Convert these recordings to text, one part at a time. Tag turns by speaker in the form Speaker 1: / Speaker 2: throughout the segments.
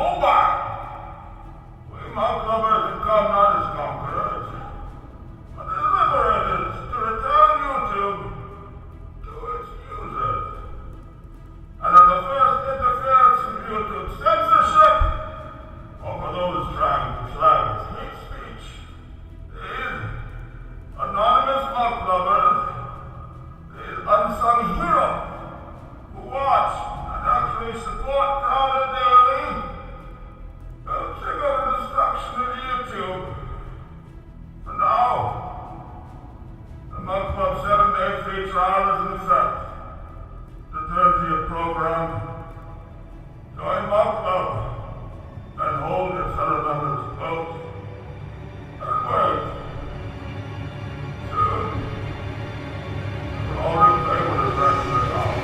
Speaker 1: hold back. We mount lovers have come not as conquerors, but as liberators to return YouTube to its users. And as the first interference in YouTube censorship, or for those trying to silence hate speech, these anonymous love lovers, these unsung heroes who watch and actually support Crowder daily, will trigger the destruction of YouTube. And now, the Mug Club 7-day free trial is in effect. To turn to your program, join Mug Club and hold your fellow members close. And wait. Soon, you'll all replay what is left of the house.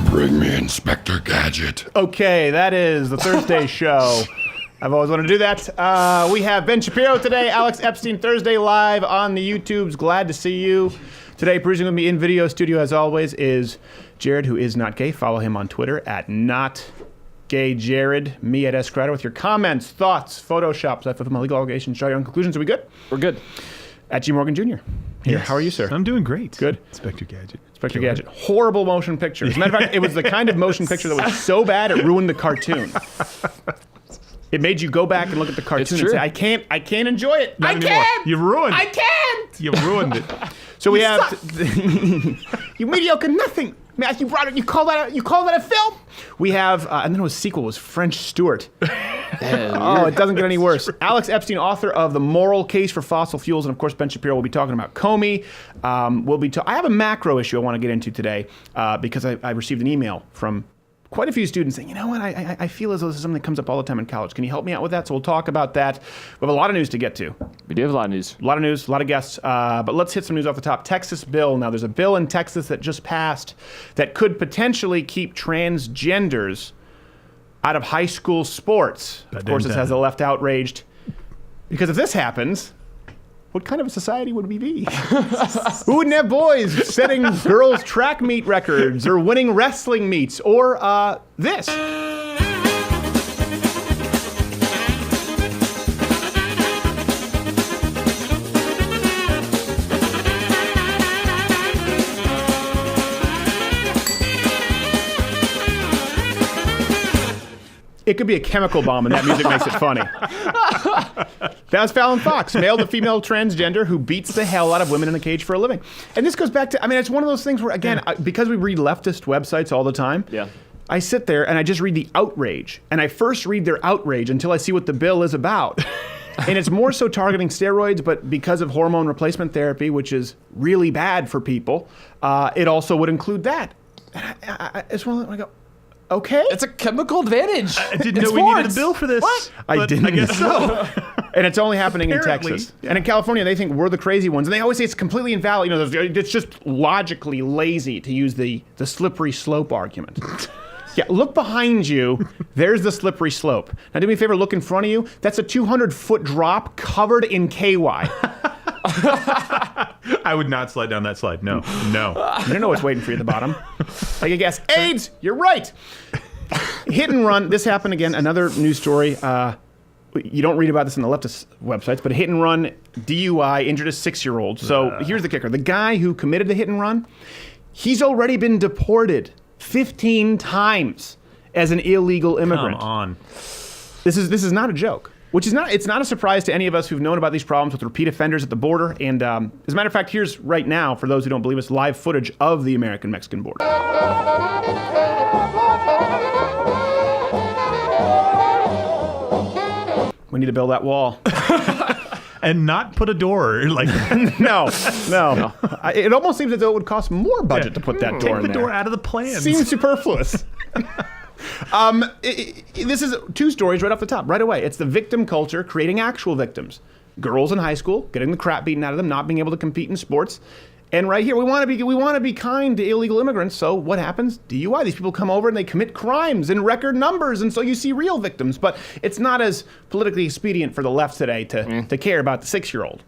Speaker 1: Bring me Inspector Gadget.
Speaker 2: Okay, that is the Thursday show. I've always wanted to do that. We have Ben Shapiro today, Alex Epstein, Thursday live on the YouTubes. Glad to see you. Today, producing with me in video studio, as always, is Jared, who is not gay. Follow him on Twitter at NotGayJared. Me at Escrata with your comments, thoughts, Photoshop, stuff of my legal allegations. Show your own conclusions. Are we good?
Speaker 3: We're good.
Speaker 2: At G. Morgan Jr. Here.
Speaker 4: Yes.
Speaker 2: How are you, sir?
Speaker 4: I'm doing great.
Speaker 2: Good.
Speaker 4: Inspector Gadget.
Speaker 2: Inspector Gadget. Horrible motion picture. As a matter of fact, it was the kind of motion picture that was so bad it ruined the cartoon. It made you go back and look at the cartoon and say, I can't enjoy it.
Speaker 4: Not anymore. You ruined it.
Speaker 2: I can't!
Speaker 4: You ruined it.
Speaker 2: So we have you mediocre nothing. Matthew brought it. You call that a film? We have and then it was sequel was French Stewart. Oh, it doesn't get any worse. Alex Epstein, author of The Moral Case for Fossil Fuels, and of course Ben Shapiro will be talking about Comey. I have a macro issue I want to get into today because I received an email from quite a few students saying, you know what, I feel as though this is something that comes up all the time in college. Can you help me out with that? So we'll talk about that. We have a lot of news to get to.
Speaker 3: We do have a lot of news.
Speaker 2: A lot of news, a lot of guests. But let's hit some news off the top. Texas bill. Now, there's a bill in Texas that just passed that could potentially keep transgenders out of high school sports. Of course, this has the left outraged. Because if this happens, what kind of a society would we be? We wouldn't have boys setting girls' track meet records or winning wrestling meets or this. It could be a chemical bomb, and that music makes it funny. That was Fallon Fox, male to female transgender who beats the hell out of women in a cage for a living. And this goes back to, it's one of those things where, again, because we read leftist websites all the time, I sit there and I just read the outrage. And I first read their outrage until I see what the bill is about. And it's more so targeting steroids, but because of hormone replacement therapy, which is really bad for people, it also would include that. And it's one I go, okay.
Speaker 3: It's a chemical advantage.
Speaker 4: I didn't know we needed a bill for this.
Speaker 3: What?
Speaker 2: I didn't.
Speaker 4: I guess so.
Speaker 2: And it's only happening
Speaker 4: Apparently.
Speaker 2: in Texas. And in California, they think we're the crazy ones. And they always say it's completely invalid. You know, it's just logically lazy to use the slippery slope argument. Yeah, look behind you. There's the slippery slope. Now, do me a favor, look in front of you. That's a 200-foot drop covered in KY.
Speaker 4: I would not slide down that slide. No.
Speaker 2: You don't know what's waiting for you at the bottom. Like a guess. AIDS, you're right. Hit and run. This happened again. Another news story. You don't read about this in the leftist websites, but a hit and run DUI injured a 6-year-old. So here's the kicker. The guy who committed the hit and run, he's already been deported 15 times as an illegal immigrant.
Speaker 4: Come on.
Speaker 2: This is not a joke. Which is it's not a surprise to any of us who've known about these problems with repeat offenders at the border. And as a matter of fact, here's right now, for those who don't believe us, live footage of the American-Mexican border. We need to build that wall.
Speaker 4: And not put a door like
Speaker 2: No. It almost seems as though it would cost more budget to put that door in
Speaker 4: Take the
Speaker 2: there.
Speaker 4: door out of the plans.
Speaker 2: Seems superfluous. This is 2 stories right off the top, right away. It's the victim culture creating actual victims. Girls in high school getting the crap beaten out of them, not being able to compete in sports. And right here, we want to be kind to illegal immigrants. So what happens? DUI. These people come over and they commit crimes in record numbers, and so you see real victims. But it's not as politically expedient for the left today to care about the 6-year-old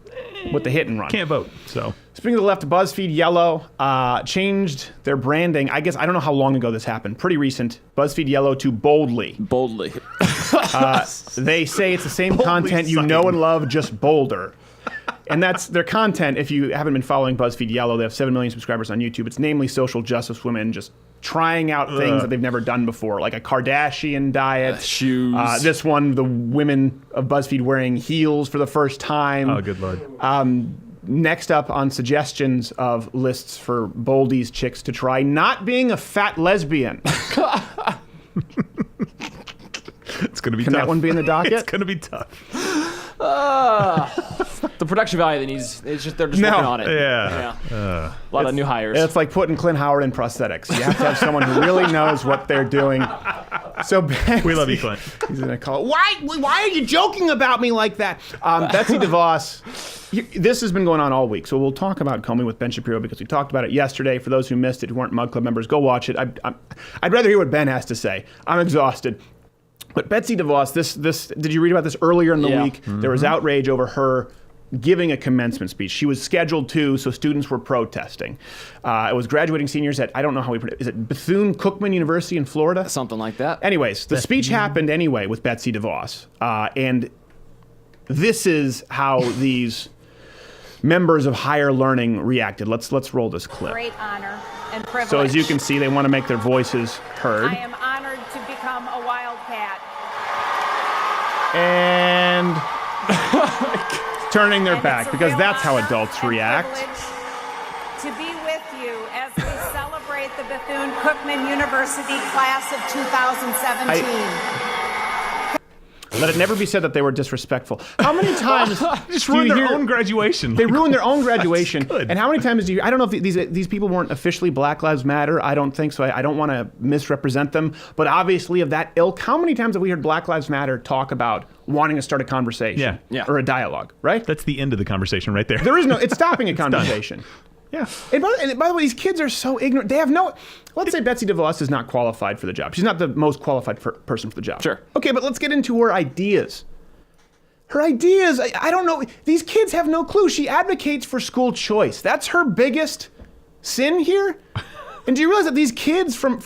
Speaker 2: with the hit and run.
Speaker 4: Can't vote, so.
Speaker 2: Speaking of the left, BuzzFeed Yellow changed their branding. I guess, I don't know how long ago this happened. Pretty recent. BuzzFeed Yellow to Boldly.
Speaker 3: Boldly.
Speaker 2: They say it's the same content you know and love, just bolder. And that's their content. If you haven't been following BuzzFeed Yellow, they have 7 million subscribers on YouTube. It's namely social justice women just trying out things that they've never done before, like a Kardashian diet.
Speaker 3: Shoes.
Speaker 2: This one, the women of BuzzFeed wearing heels for the first time.
Speaker 4: Oh, good Lord.
Speaker 2: Next up on suggestions of lists for Boldy's chicks to try, not being a fat lesbian.
Speaker 4: It's going to be
Speaker 2: Can
Speaker 4: tough.
Speaker 2: that one be in the docket?
Speaker 4: It's going to be tough.
Speaker 3: The production value that needs, they're just working on it.
Speaker 4: Yeah.
Speaker 3: A lot of new hires.
Speaker 2: It's like putting Clint Howard in prosthetics. You have to have someone who really knows what they're doing. So
Speaker 4: We love you, Clint.
Speaker 2: He's gonna call. Why are you joking about me like that? Betsy DeVos. This has been going on all week, so we'll talk about Comey with Ben Shapiro because we talked about it yesterday. For those who missed it, who weren't Mug Club members, go watch it. I'd rather hear what Ben has to say. I'm exhausted. But Betsy DeVos, this did you read about this earlier in the week? Mm-hmm. There was outrage over her giving a commencement speech. She was scheduled to, so students were protesting. It was graduating seniors at, I don't know how we pronounce it, is it Bethune-Cookman University in Florida?
Speaker 3: Something like that.
Speaker 2: Anyways, the speech happened anyway with Betsy DeVos. And this is how these members of higher learning reacted. Let's roll this clip.
Speaker 5: Great honor and privilege.
Speaker 2: So as you can see, they want to make their voices heard.
Speaker 5: I am honored to become a wildcat.
Speaker 2: And turning their
Speaker 5: And
Speaker 2: back,
Speaker 5: it's a
Speaker 2: because
Speaker 5: real
Speaker 2: that's how
Speaker 5: honor
Speaker 2: adults
Speaker 5: and
Speaker 2: react.
Speaker 5: privilege to be with you as we celebrate the Bethune-Cookman University class of 2017.
Speaker 2: Let it never be said that they were disrespectful. How many times
Speaker 4: Just
Speaker 2: do you
Speaker 4: ruined their
Speaker 2: hear-
Speaker 4: own graduation.
Speaker 2: They ruined their own graduation.
Speaker 4: good.
Speaker 2: And how many times do you... I don't know if these people weren't officially Black Lives Matter. I don't think so. I don't want to misrepresent them. But obviously of that ilk, how many times have we heard Black Lives Matter talk about wanting to start a conversation?
Speaker 3: Yeah.
Speaker 2: Or a dialogue, right?
Speaker 4: That's the end of the conversation right there.
Speaker 2: There is no... It's stopping a conversation. Yeah. And by the way, these kids are so ignorant. They have no... Let's say Betsy DeVos is not qualified for the job. She's not the most qualified person for the job.
Speaker 3: Sure.
Speaker 2: Okay, but let's get into her ideas. Her ideas, I don't know. These kids have no clue. She advocates for school choice. That's her biggest sin here. And do you realize that these kids from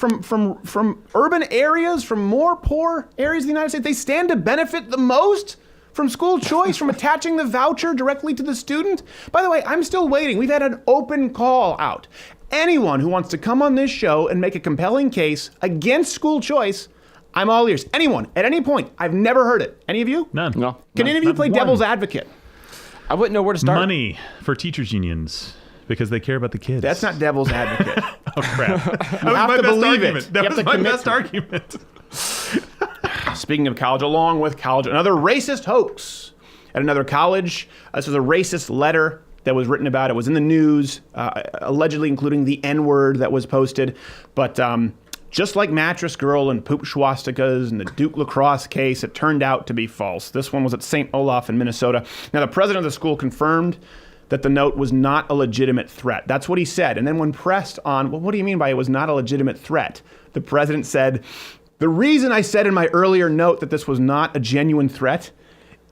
Speaker 2: urban areas, from more poor areas of the United States, they stand to benefit the most from school choice, from attaching the voucher directly to the student? By the way, I'm still waiting. We've had an open call out. Anyone who wants to come on this show and make a compelling case against school choice, I'm all ears. Anyone, at any point. I've never heard it. Any of you?
Speaker 4: None.
Speaker 3: No.
Speaker 2: Can any of you
Speaker 4: Not
Speaker 2: play
Speaker 4: one.
Speaker 2: devil's advocate?
Speaker 3: I wouldn't know where to start.
Speaker 4: Money for teachers unions because they care about the kids.
Speaker 2: That's not devil's advocate.
Speaker 4: Oh, crap. That was
Speaker 2: have
Speaker 4: my
Speaker 2: to
Speaker 4: best
Speaker 2: believe it.
Speaker 4: argument. That
Speaker 2: You have
Speaker 4: was
Speaker 2: to
Speaker 4: my
Speaker 2: commit
Speaker 4: best
Speaker 2: to it.
Speaker 4: argument.
Speaker 2: Speaking of college, along with college, another racist hoax at another college. This was a racist letter that was written about. It was in the news, allegedly including the N-word that was posted. But just like Mattress Girl and Poop Swastikas and the Duke lacrosse case, it turned out to be false. This one was at St. Olaf in Minnesota. Now, the president of the school confirmed that the note was not a legitimate threat. That's what he said. And then when pressed on, well, what do you mean by it was not a legitimate threat? The president said, the reason I said in my earlier note that this was not a genuine threat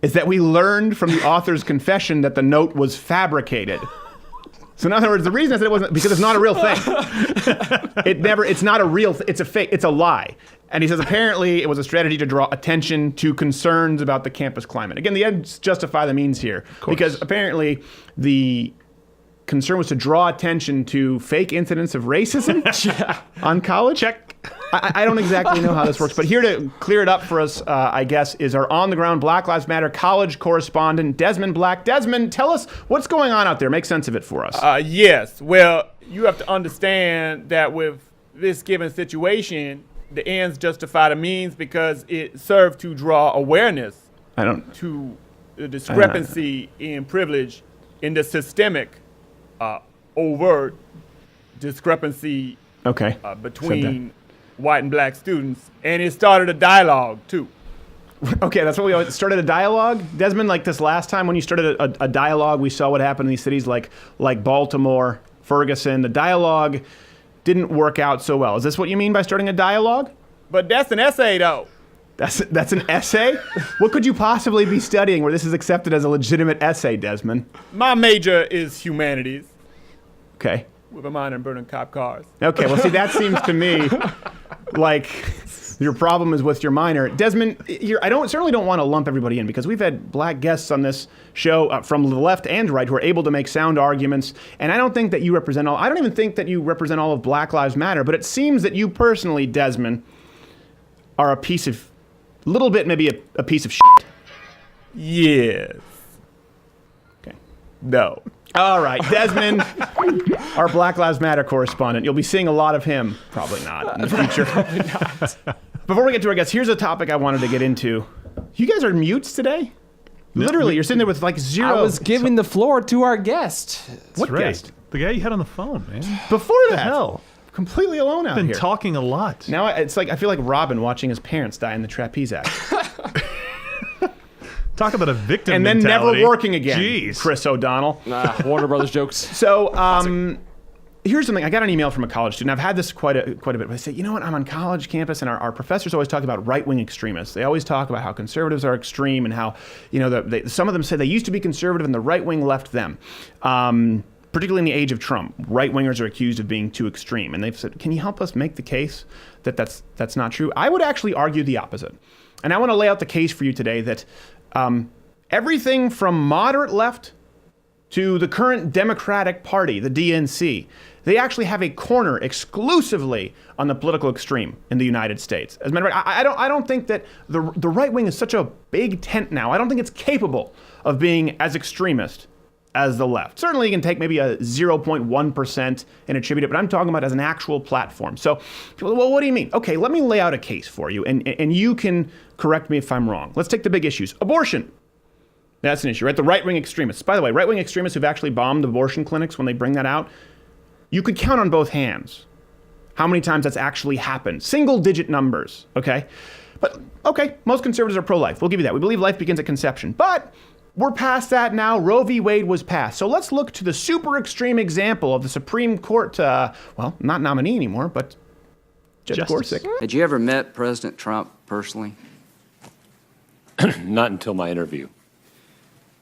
Speaker 2: is that we learned from the author's confession that the note was fabricated. So in other words, the reason I said it wasn't, because it's not a real thing. It's not a real thing. It's a fake, it's a lie. And he says apparently it was a strategy to draw attention to concerns about the campus climate. Again, the ends justify the means here. Because apparently the concern was to draw attention to fake incidents of racism on college.
Speaker 4: Check.
Speaker 2: I don't exactly know how this works, but here to clear it up for us, I guess, is our on-the-ground Black Lives Matter college correspondent, Desmond Black. Desmond, tell us what's going on out there. Make sense of it for us.
Speaker 6: Yes. Well, you have to understand that with this given situation, the ends justify the means because it served to draw awareness to the discrepancy in privilege in the systemic overt discrepancy between white and black students, and it started a dialogue too.
Speaker 2: Okay, that's what we always started, a dialogue. Desmond, like this last time when you started a dialogue, we saw what happened in these cities like Baltimore, Ferguson. The dialogue didn't work out so well. Is this what you mean by starting a dialogue?
Speaker 6: But that's an essay, though.
Speaker 2: That's an essay? What could you possibly be studying where this is accepted as a legitimate essay, Desmond?
Speaker 6: My major is humanities.
Speaker 2: Okay.
Speaker 6: With a minor in burning cop cars.
Speaker 2: Okay, well, see, that seems to me like your problem is with your minor. Desmond, I certainly don't want to lump everybody in because we've had black guests on this show from the left and right who are able to make sound arguments, and I don't think that you represent all. I don't even think that you represent all of Black Lives Matter, but it seems that you personally, Desmond, are a piece of shit.
Speaker 6: Yes.
Speaker 2: Okay.
Speaker 6: No.
Speaker 2: All right, Desmond, our Black Lives Matter correspondent. You'll be seeing a lot of him. Probably not in the future.
Speaker 3: Probably not.
Speaker 2: Before we get to our guests, here's a topic I wanted to get into. You guys are mutes today? Literally, you're sitting there with like zero.
Speaker 3: I was giving the floor to our guest.
Speaker 2: What
Speaker 4: right.
Speaker 2: guest?
Speaker 4: The guy you had on the phone, man.
Speaker 2: Before that.
Speaker 4: What the hell?
Speaker 2: Completely alone out
Speaker 4: Been
Speaker 2: here.
Speaker 4: talking a lot.
Speaker 2: Now it's like I feel like Robin watching his parents die in the trapeze act.
Speaker 4: Talk about a victim
Speaker 2: And then
Speaker 4: mentality.
Speaker 2: never working again.
Speaker 4: Jeez.
Speaker 2: Chris O'Donnell.
Speaker 3: Warner Brothers jokes.
Speaker 2: So, here's something. I got an email from a college student. I've had this quite a bit. I say, you know what? I'm on college campus, and our professors always talk about right-wing extremists. They always talk about how conservatives are extreme and how, some of them say they used to be conservative and the right wing left them. Particularly in the age of Trump, right-wingers are accused of being too extreme. And they've said, can you help us make the case that that's not true? I would actually argue the opposite. And I want to lay out the case for you today that everything from moderate left to the current Democratic Party, the DNC, they actually have a corner exclusively on the political extreme in the United States. As a matter of fact, I don't think that the right wing is such a big tent now. I don't think it's capable of being as extremist as the left. Certainly you can take maybe a 0.1% and attribute it, but I'm talking about as an actual platform. So, well, what do you mean? Okay, let me lay out a case for you, and you can correct me if I'm wrong. Let's take the big issues. Abortion. That's an issue, right? The right-wing extremists. By the way, right-wing extremists who've actually bombed abortion clinics when they bring that out, you could count on both hands how many times that's actually happened. Single-digit numbers, okay? But, okay, most conservatives are pro-life. We'll give you that. We believe life begins at conception. But we're past that now. Roe v. Wade was passed. So let's look to the super extreme example of the Supreme Court, not nominee anymore, but Judge Gorsuch.
Speaker 7: Had you ever met President Trump personally?
Speaker 8: Not until my interview.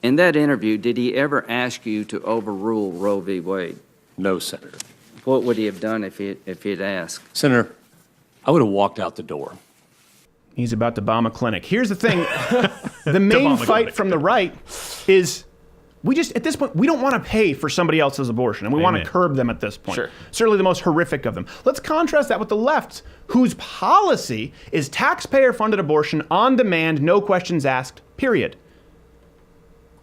Speaker 7: In that interview, did he ever ask you to overrule Roe v. Wade?
Speaker 8: No, Senator.
Speaker 7: What would he have done if he'd asked?
Speaker 8: Senator, I would have walked out the door.
Speaker 2: He's about to bomb a clinic. Here's the thing. The main fight from the right is at this point, we don't want to pay for somebody else's abortion, and we want to curb them at this point.
Speaker 3: Sure.
Speaker 2: Certainly the most horrific of them. Let's contrast that with the left, whose policy is taxpayer-funded abortion on demand, no questions asked, period.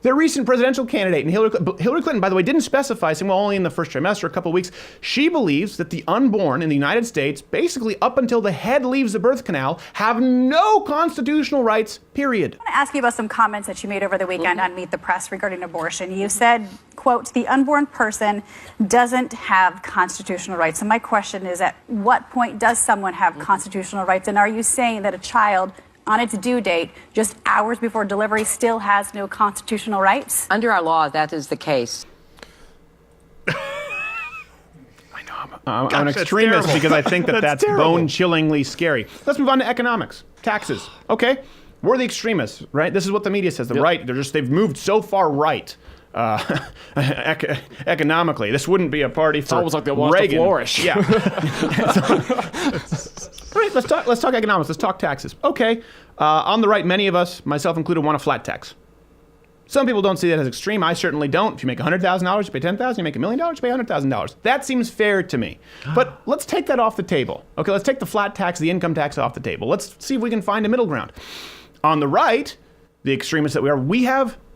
Speaker 2: Their recent presidential candidate, and Hillary Clinton, by the way, didn't specify, saying, well, only in the first trimester, a couple of weeks. She believes that the unborn in the United States, basically up until the head leaves the birth canal, have no constitutional rights, period.
Speaker 9: I want to ask you about some comments that you made over the weekend on Meet the Press regarding abortion. You said, quote, the unborn person doesn't have constitutional rights. So my question is, at what point does someone have constitutional rights? And are you saying that a child on its due date, just hours before delivery, still has no constitutional rights?
Speaker 10: Under our law, that is the case.
Speaker 2: I know I'm an extremist because I think that's bone-chillingly scary. Let's move on to economics. Taxes. Okay, we're the extremists, right? This is what the media says. The right, they've moved so far right. Economically, this wouldn't be a party for
Speaker 3: almost like they want
Speaker 2: Reagan.
Speaker 3: to flourish.
Speaker 2: Yeah. All right, let's talk economics. Let's talk taxes. Okay, on the right, many of us, myself included, want a flat tax. Some people don't see that as extreme. I certainly don't. If you make $100,000, you pay $10,000. You make $1 million, you pay $100,000. That seems fair to me. But let's take that off the table. Okay, let's take the flat tax, the income tax off the table. Let's see if we can find a middle ground. On the right, the extremists that we are,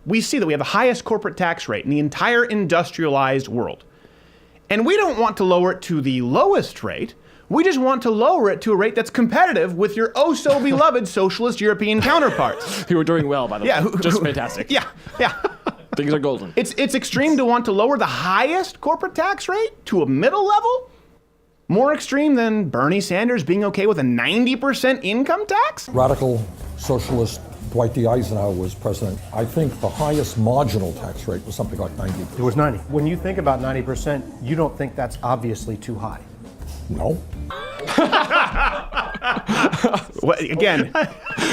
Speaker 2: we see that we have the highest corporate tax rate in the entire industrialized world. And we don't want to lower it to the lowest rate. We just want to lower it to a rate that's competitive with your oh-so-beloved socialist European counterparts.
Speaker 3: Who are doing well, by the way. Just fantastic.
Speaker 2: Yeah.
Speaker 3: Things are golden.
Speaker 2: It's extreme to want to lower the highest corporate tax rate to a middle level? More extreme than Bernie Sanders being okay with a 90% income tax?
Speaker 11: Radical socialist Dwight D. Eisenhower was president. I think the highest marginal tax rate was something like 90%.
Speaker 12: It was 90. When you think about 90%, you don't think that's obviously too high?
Speaker 11: No.
Speaker 2: Again,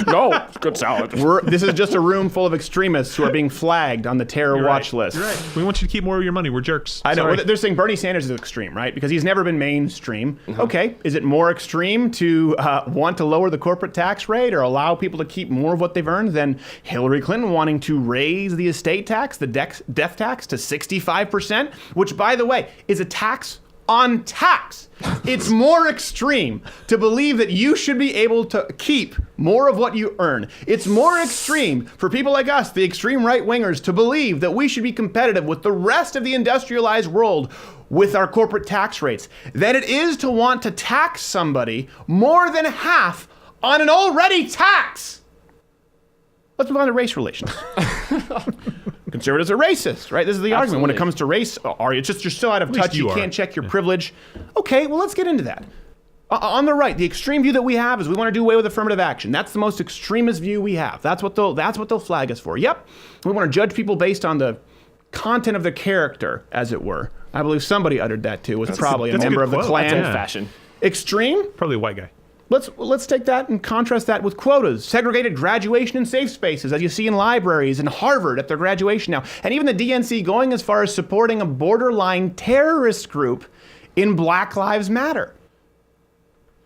Speaker 3: no, good salad.
Speaker 2: This is just a room full of extremists who are being flagged on the terror watch list.
Speaker 4: You're right. We want you to keep more of your money. We're jerks.
Speaker 2: I know.
Speaker 4: Sorry.
Speaker 2: They're saying Bernie Sanders is extreme, right? Because he's never been mainstream. Okay, is it more extreme to want to lower the corporate tax rate or allow people to keep more of what they've earned than Hillary Clinton wanting to raise the estate tax, the death tax, to 65%, which, by the way, is a tax on tax. It's more extreme to believe that you should be able to keep more of what you earn. It's more extreme for people like us, the extreme right-wingers, to believe that we should be competitive with the rest of the industrialized world with our corporate tax rates than it is to want to tax somebody more than half on an already tax. Let's move on to race relations. Conservatives are racist, right? This is the argument when it comes to race. It's just you're so out of touch, you can't check your privilege. Okay, well, let's get into that. On the right, the extreme view that we have is we want to do away with affirmative action. That's the most extremist view we have. That's what they'll flag us for. Yep, we want to judge people based on the content of their character, as it were. I believe somebody uttered that too. Was probably a member of the Klan.
Speaker 3: That's old-fashioned.
Speaker 2: Extreme?
Speaker 4: Probably a white guy.
Speaker 2: Let's take that and contrast that with quotas, segregated graduation in safe spaces, as you see in libraries and Harvard at their graduation now, and even the DNC going as far as supporting a borderline terrorist group in Black Lives Matter.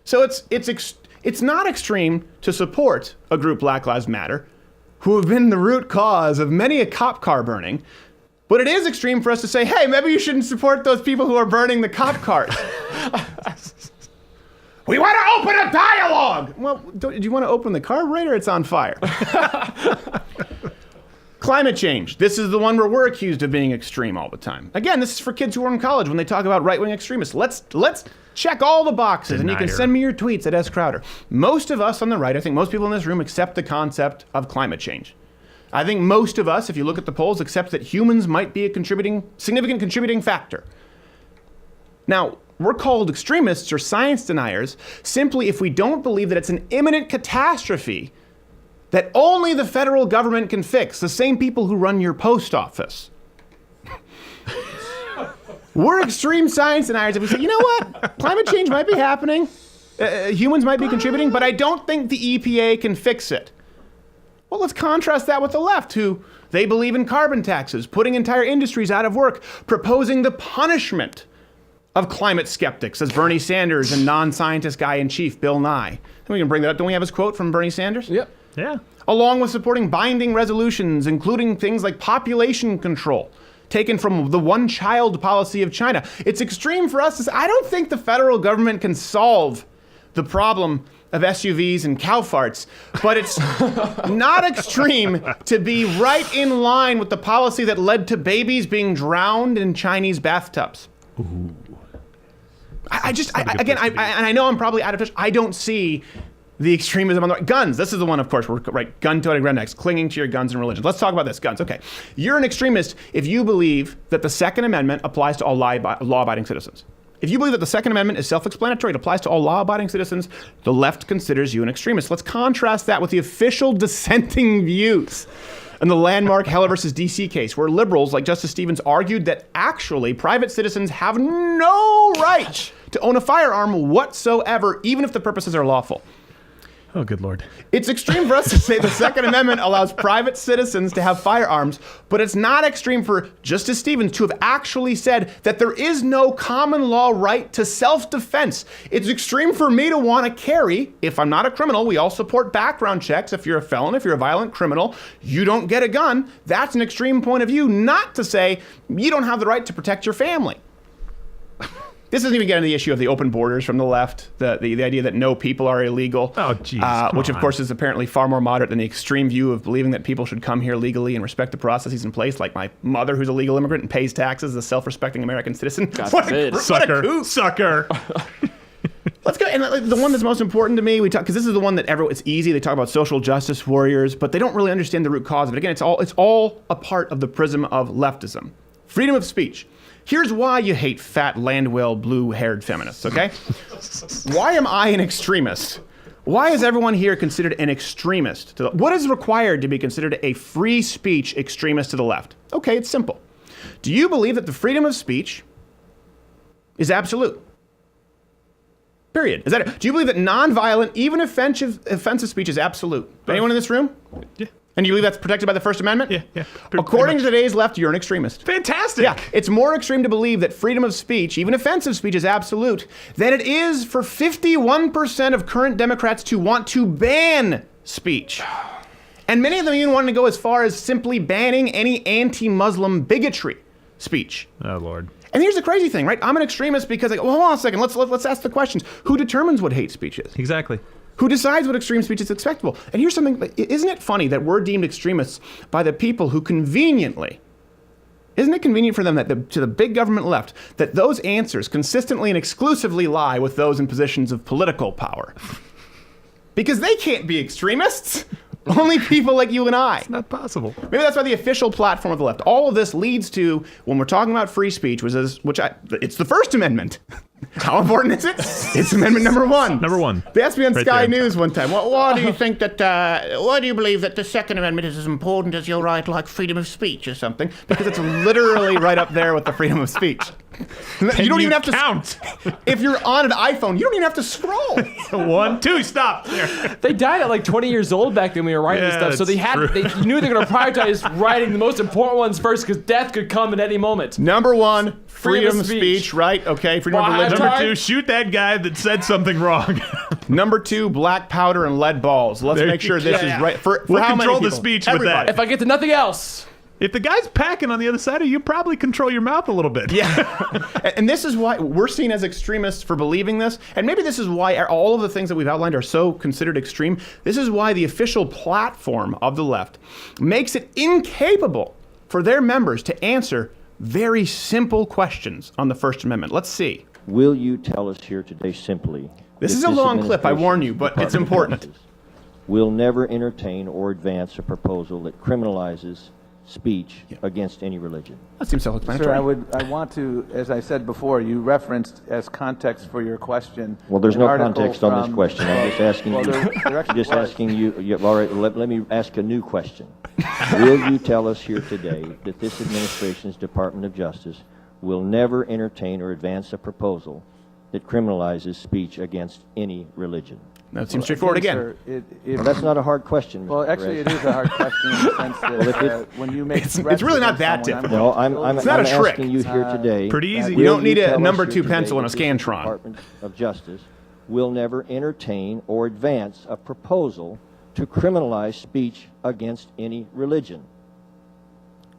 Speaker 2: So it's not extreme to support a group, Black Lives Matter, who have been the root cause of many a cop car burning, but it is extreme for us to say, hey, maybe you shouldn't support those people who are burning the cop cars. We want to open a dialogue! Well, do you want to open the carburetor? It's on fire. Climate change. This is the one where we're accused of being extreme all the time. Again, this is for kids who are in college when they talk about right-wing extremists. Let's check all the boxes, and you can send me your tweets at S. Crowder. Most of us on the right, I think most people in this room, accept the concept of climate change. I think most of us, if you look at the polls, accept that humans might be a significant contributing factor. Now, we're called extremists or science deniers simply if we don't believe that it's an imminent catastrophe that only the federal government can fix, the same people who run your post office. We're extreme science deniers if we say, you know what, climate change might be happening, humans might be contributing, but I don't think the EPA can fix it. Well, let's contrast that with the left, who they believe in carbon taxes, putting entire industries out of work, proposing the punishment of climate skeptics, as Bernie Sanders and non-scientist guy in chief Bill Nye. And we can bring that up. Don't we have his quote from Bernie Sanders?
Speaker 3: Yep.
Speaker 4: Yeah.
Speaker 2: Along with supporting binding resolutions, including things like population control, taken from the one-child policy of China. It's extreme for us to say, I don't think the federal government can solve the problem of SUVs and cow farts, but it's not extreme to be right in line with the policy that led to babies being drowned in Chinese bathtubs.
Speaker 4: Ooh.
Speaker 2: I know I'm probably out of touch. I don't see the extremism on the right. Guns. This is the one, of course, we're right. Gun-toting rednecks, clinging to your guns and religion. Let's talk about this. Guns. Okay. You're an extremist if you believe that the Second Amendment applies to all law-abiding citizens. If you believe that the Second Amendment is self-explanatory, it applies to all law-abiding citizens, the left considers you an extremist. Let's contrast that with the official dissenting views in the landmark Heller versus DC case, where liberals like Justice Stevens argued that actually private citizens have no right to own a firearm whatsoever, even if the purposes are lawful.
Speaker 4: Oh, good Lord.
Speaker 2: It's extreme for us to say the Second Amendment allows private citizens to have firearms, but it's not extreme for Justice Stevens to have actually said that there is no common law right to self-defense. It's extreme for me to want to carry. If I'm not a criminal, we all support background checks. If you're a felon, if you're a violent criminal, you don't get a gun. That's an extreme point of view, not to say you don't have the right to protect your family. This doesn't even get into the issue of the open borders from the left, the idea that no people are illegal.
Speaker 4: Oh, geez,
Speaker 2: which, of course, is apparently far more moderate than the extreme view of believing that people should come here legally and respect the processes in place, like my mother, who's a legal immigrant and pays taxes as a self-respecting American citizen. What a coup.
Speaker 4: Sucker.
Speaker 2: Let's go. And the one that's most important to me, we talk because this is the one that it's easy. They talk about social justice warriors, but they don't really understand the root cause of it. Again, it's all a part of the prism of leftism. Freedom of speech. Here's why you hate fat, land-whale, blue-haired feminists, okay? Why am I an extremist? Why is everyone here considered an extremist? What is required to be considered a free speech extremist to the left? Okay, it's simple. Do you believe that the freedom of speech is absolute? Period. Is that it? Do you believe that nonviolent, even offensive speech is absolute? Anyone in this room?
Speaker 4: Yeah.
Speaker 2: And you believe that's protected by the First Amendment?
Speaker 4: Yeah.
Speaker 2: According to today's left, you're an extremist.
Speaker 4: Fantastic.
Speaker 2: Yeah, it's more extreme to believe that freedom of speech, even offensive speech, is absolute than it is for 51% of current Democrats to want to ban speech. And many of them even want to go as far as simply banning any anti-Muslim bigotry speech.
Speaker 4: Oh, Lord.
Speaker 2: And here's the crazy thing, right? I'm an extremist because, well, hold on a second. Let's ask the questions. Who determines what hate speech is?
Speaker 4: Exactly.
Speaker 2: Who decides what extreme speech is acceptable? And here's something, isn't it funny that we're deemed extremists by the people who conveniently, isn't it convenient for them that to the big government left, that those answers consistently and exclusively lie with those in positions of political power? Because they can't be extremists. Only people like you and I.
Speaker 4: It's not possible.
Speaker 2: Maybe that's why the official platform of the left. All of this leads to, when we're talking about free speech, it's the First Amendment. How important is it? It's Amendment number 1.
Speaker 4: Number 1.
Speaker 2: They asked me on
Speaker 4: Right
Speaker 2: Sky
Speaker 4: there.
Speaker 2: News one time, why do you think that, why do you believe that the Second Amendment is as important as your right, like freedom of speech or something? Because it's literally right up there with the freedom of speech. You don't even have to
Speaker 4: count.
Speaker 2: If you're on an iPhone, you don't even have to scroll.
Speaker 4: 1, 2, stop. There.
Speaker 3: They died at like 20 years old back then when we were writing this stuff, so they knew they were going to prioritize writing the most important ones first because death could come at any moment.
Speaker 2: Number 1, freedom of speech, right? Okay, freedom of religion.
Speaker 4: Number 2, shoot that guy that said something wrong.
Speaker 2: Number 2, black powder and lead balls. Let's make sure this is right. For
Speaker 4: we'll
Speaker 2: how
Speaker 4: control
Speaker 2: many
Speaker 4: the
Speaker 2: people?
Speaker 4: speech
Speaker 2: Everybody.
Speaker 4: with that.
Speaker 3: If I get to nothing else.
Speaker 4: If the guy's packing on the other side of you, probably control your mouth a little bit.
Speaker 2: Yeah. And this is why we're seen as extremists for believing this. And maybe this is why all of the things that we've outlined are so considered extreme. This is why the official platform of the left makes it incapable for their members to answer very simple questions on the First Amendment. Let's see.
Speaker 13: Will you tell us here today simply?
Speaker 2: This is a long clip, I warn you, but it's important.
Speaker 13: Will never entertain or advance a proposal that criminalizes speech against any religion.
Speaker 2: That seems self-explanatory.
Speaker 14: Sir, I want to, as I said before, you referenced as context for your question.
Speaker 13: Well, there's no context on this question. I'm just asking you. All right, let me ask a new question. Will you tell us here today that this administration's Department of Justice will never entertain or advance a proposal that criminalizes speech against any religion?
Speaker 2: That seems straightforward again.
Speaker 14: Sir,
Speaker 13: well, that's not a hard question, Mr.
Speaker 14: Well, actually, it is a hard question in the sense that when you make
Speaker 2: it's really not that difficult.
Speaker 13: No, I'm
Speaker 2: it's not a trick.
Speaker 13: Asking you here today.
Speaker 4: Pretty easy.
Speaker 2: You don't need a number 2 pencil and a Scantron.
Speaker 13: Department of Justice will never entertain or advance a proposal to criminalize speech against any religion.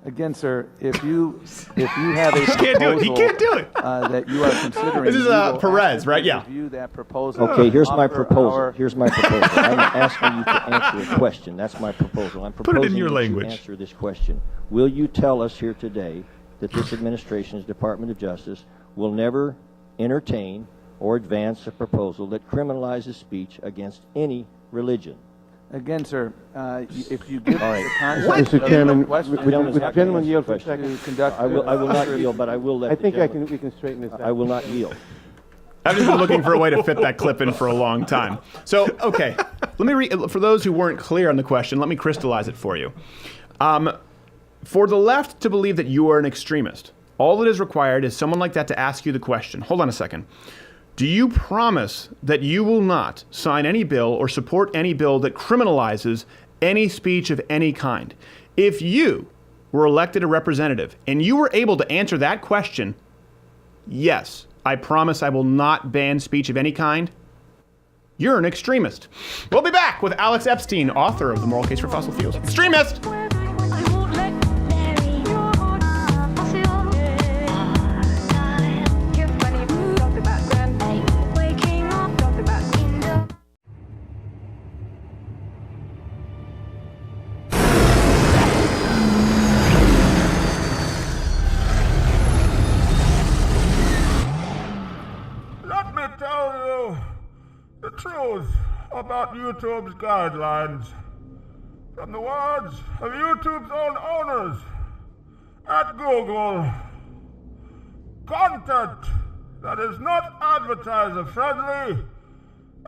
Speaker 14: Again, sir, if you have a proposal
Speaker 4: he can't do it.
Speaker 14: That you are considering,
Speaker 2: this is Perez, right? Yeah.
Speaker 14: Review that proposal.
Speaker 13: Okay, here's my proposal. Here's my proposal. I'm asking you to answer a question. That's my proposal. I'm proposing
Speaker 4: Put it in your
Speaker 13: that
Speaker 4: language.
Speaker 13: you answer this question. Will you tell us here today that this administration's Department of Justice will never entertain or advance a proposal that criminalizes speech against any religion?
Speaker 14: Again, sir, if you give
Speaker 13: All right.
Speaker 14: the context
Speaker 15: Mr. Chairman,
Speaker 14: of the question,
Speaker 15: would the gentleman yield for a
Speaker 14: to
Speaker 15: second?
Speaker 14: conduct
Speaker 13: I will not yield, but I will let
Speaker 15: I
Speaker 13: the
Speaker 15: think
Speaker 13: gentleman.
Speaker 15: we can straighten this out.
Speaker 13: I will not yield.
Speaker 2: I've just been looking for a way to fit that clip in for a long time. So, okay, let me for those who weren't clear on the question, let me crystallize it for you. For the left to believe that you are an extremist, all that is required is someone like that to ask you the question. Hold on a second. Do you promise that you will not sign any bill or support any bill that criminalizes any speech of any kind? If you were elected a representative and you were able to answer that question, yes, I promise I will not ban speech of any kind, you're an extremist. We'll be back with Alex Epstein, author of The Moral Case for Fossil Fuels. Extremist!
Speaker 1: Let me tell you the truth about YouTube's guidelines from the words of YouTube's own owners at Google. Content that is not advertiser-friendly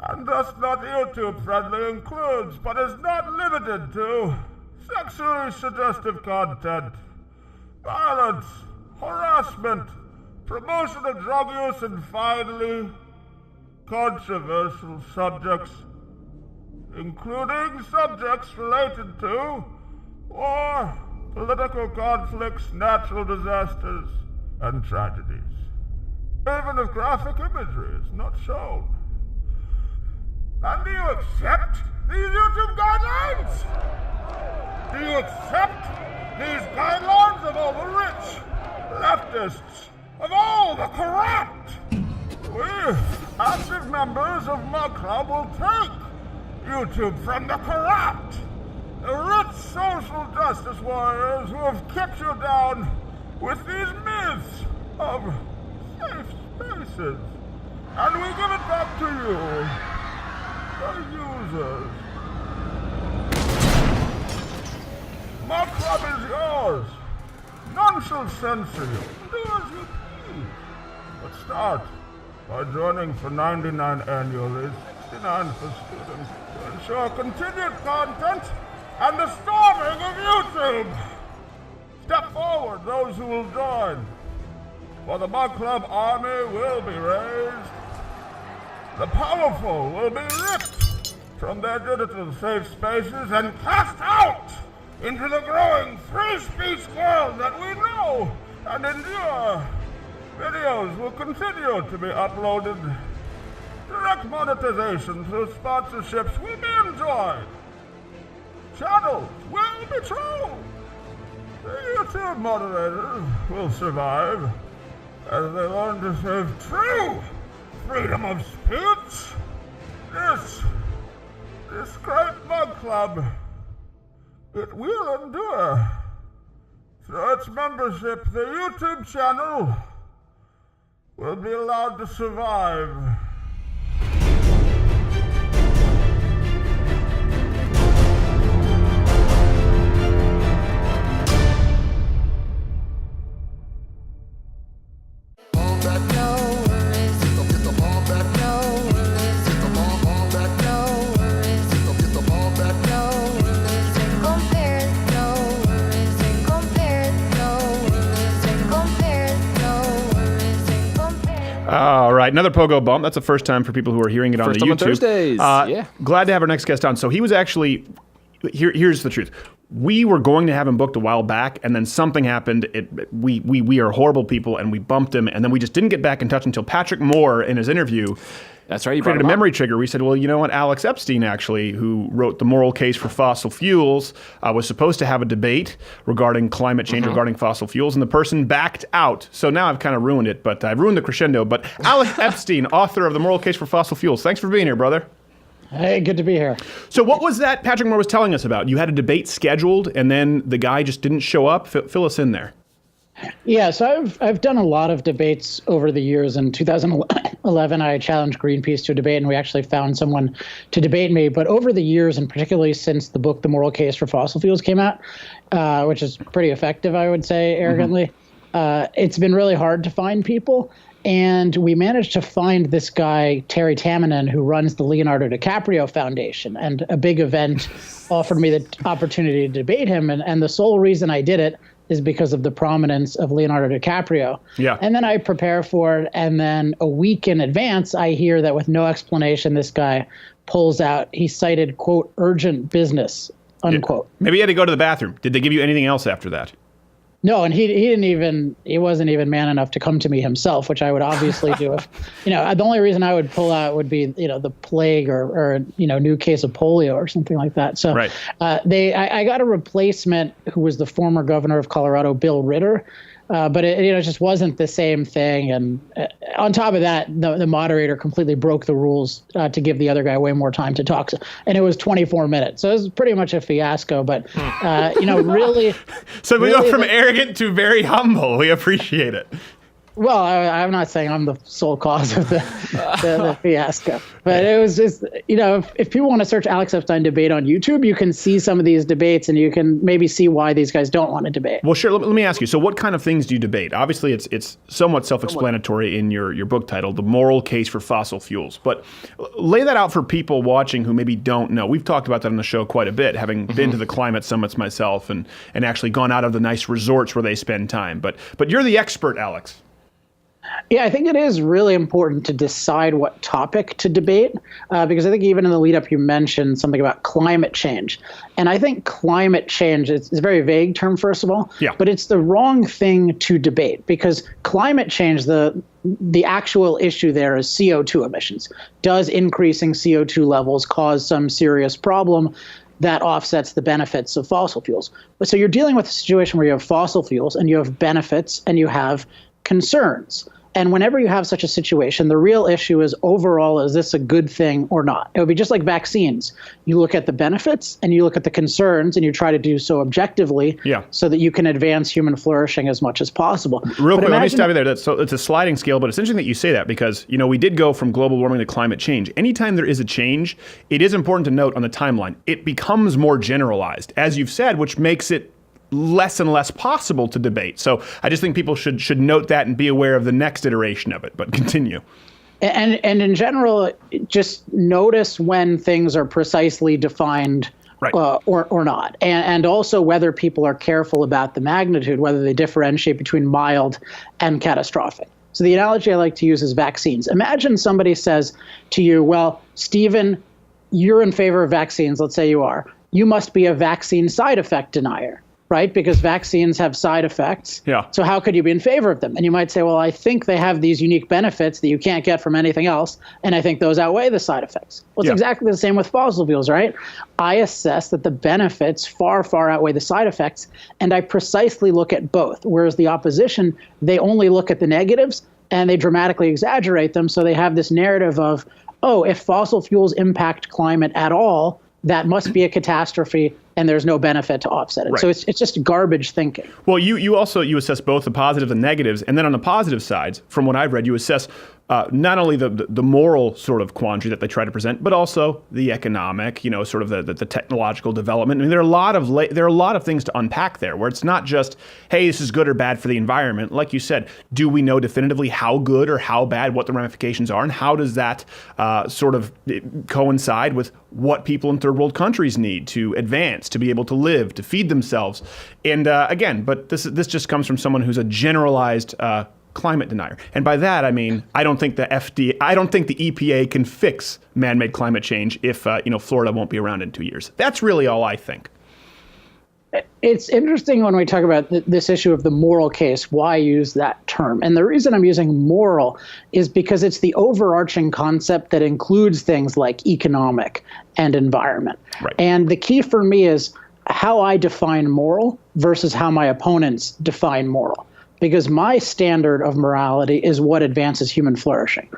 Speaker 1: and thus not YouTube-friendly includes, but is not limited to, sexually suggestive content, violence, harassment, promotion of drug use, and finally, controversial subjects, including subjects related to war, political conflicts, natural disasters, and tragedies. Even if graphic imagery is not shown. And do you accept these YouTube guidelines? Do you accept these guidelines of all the rich, leftists, of all the corrupt? We, active members of my club, will take YouTube from the corrupt, the rich social justice warriors who have kept you down with these myths of safe spaces. And we give it back to you, the users. My club is yours. None shall censor you. Do as you please. But start by joining for $99 annually, $69 for students, to ensure continued content and the storming of YouTube. Step forward, those who will join, for the My Club army will be raised. The powerful will be ripped from their digital safe spaces and cast out into the growing free speech world that we know and endure. Videos will continue to be uploaded. Direct monetization through sponsorships will be enjoyed. Channels will be trolled. The YouTube moderators will survive as they learn to save true freedom of speech. This great mug club, it will endure. Through its membership, the YouTube channel will be allowed to survive.
Speaker 2: All right, another pogo bump. That's the first time for people who are hearing it on the YouTube.
Speaker 3: First time on Thursdays. Yeah.
Speaker 2: Glad to have our next guest on. So he was actually, here's the truth. We were going to have him booked a while back, and then something happened. We are horrible people, and we bumped him, and then we just didn't get back in touch until Patrick Moore, in his interview,
Speaker 3: that's right, he
Speaker 2: created a memory trigger. We said, well, you know what? Alex Epstein, actually, who wrote The Moral Case for Fossil Fuels, was supposed to have a debate regarding climate change, regarding fossil fuels, and the person backed out. So now I've kind of ruined it, but I've ruined the crescendo. But Alex Epstein, author of The Moral Case for Fossil Fuels, thanks for being here, brother.
Speaker 16: Hey, good to be here.
Speaker 2: So what was that Patrick Moore was telling us about? You had a debate scheduled, and then the guy just didn't show up? Fill us in there.
Speaker 16: Yeah, so I've done a lot of debates over the years. In 2011, I challenged Greenpeace to a debate, and we actually found someone to debate me. But over the years, and particularly since the book The Moral Case for Fossil Fuels came out, which is pretty effective, I would say, arrogantly, it's been really hard to find people. And we managed to find this guy, Terry Tamminen, who runs the Leonardo DiCaprio Foundation. And a big event offered me the opportunity to debate him. And the sole reason I did it, is because of the prominence of Leonardo DiCaprio.
Speaker 2: Yeah.
Speaker 16: And then I prepare for it, and then a week in advance, I hear that with no explanation, this guy pulls out, he cited, quote, urgent business, unquote.
Speaker 2: Yeah. Maybe he had to go to the bathroom. Did they give you anything else after that?
Speaker 16: No, and he wasn't even man enough to come to me himself, which I would obviously do if, the only reason I would pull out would be, the plague or new case of polio or something like that. So
Speaker 2: right.
Speaker 16: I got a replacement who was the former governor of Colorado, Bill Ritter. But it just wasn't the same thing. And on top of that, the moderator completely broke the rules to give the other guy way more time to talk. And it was 24 minutes. So it was pretty much a fiasco. But, really.
Speaker 2: So we
Speaker 16: really
Speaker 2: go from arrogant to very humble. We appreciate it.
Speaker 16: Well, I'm not saying I'm the sole cause of the fiasco, but it was just, if people want to search Alex Epstein debate on YouTube, you can see some of these debates and you can maybe see why these guys don't want to debate.
Speaker 2: Well, sure. Let me ask you. So what kind of things do you debate? Obviously, it's somewhat self-explanatory in your book title, The Moral Case for Fossil Fuels. But lay that out for people watching who maybe don't know. We've talked about that on the show quite a bit, having been to the climate summits myself and actually gone out of the nice resorts where they spend time. But you're the expert, Alex.
Speaker 16: Yeah, I think it is really important to decide what topic to debate, because I think even in the lead up you mentioned something about climate change. And I think climate change is a very vague term, first of all, but it's the wrong thing to debate because climate change, the actual issue there is CO2 emissions. Does increasing CO2 levels cause some serious problem that offsets the benefits of fossil fuels? But so you're dealing with a situation where you have fossil fuels and you have benefits and you have concerns. And whenever you have such a situation, the real issue is overall, is this a good thing or not? It would be just like vaccines. You look at the benefits and you look at the concerns and you try to do so objectively so that you can advance human flourishing as much as possible.
Speaker 2: Real quick, let me stop you there. So it's a sliding scale, but it's interesting that you say that because, we did go from global warming to climate change. Anytime there is a change, it is important to note on the timeline, it becomes more generalized, as you've said, which makes it less and less possible to debate. So I just think people should note that and be aware of the next iteration of it, but continue.
Speaker 16: And in general, just notice when things are precisely defined or not. And also whether people are careful about the magnitude, whether they differentiate between mild and catastrophic. So the analogy I like to use is vaccines. Imagine somebody says to you, well, Stephen, you're in favor of vaccines. Let's say you are. You must be a vaccine side effect denier. Right? Because vaccines have side effects.
Speaker 2: Yeah.
Speaker 16: So how could you be in favor of them? And you might say, well, I think they have these unique benefits that you can't get from anything else. And I think those outweigh the side effects. Well, it's exactly the same with fossil fuels, right? I assess that the benefits far, far outweigh the side effects. And I precisely look at both. Whereas the opposition, they only look at the negatives and they dramatically exaggerate them. So they have this narrative of, oh, if fossil fuels impact climate at all, that must be a catastrophe and there's no benefit to offset it. Right. So it's just garbage thinking.
Speaker 2: Well, you assess both the positives and negatives, and then on the positive sides, from what I've read, you assess not only the moral sort of quandary that they try to present, but also the economic, sort of the technological development. I mean, there are a lot of things to unpack there, where it's not just, hey, this is good or bad for the environment. Like you said, do we know definitively how good or how bad, what the ramifications are, and how does that sort of coincide with what people in third world countries need to advance, to be able to live, to feed themselves? And again, but this just comes from someone who's a generalized climate denier. And by that, I mean, I don't think the EPA can fix man-made climate change if, Florida won't be around in 2 years. That's really all I think.
Speaker 16: It's interesting when we talk about this issue of the moral case, why use that term? And the reason I'm using moral is because it's the overarching concept that includes things like economic and environment. Right. And the key for me is how I define moral versus how my opponents define moral. Because my standard of morality is what advances human flourishing.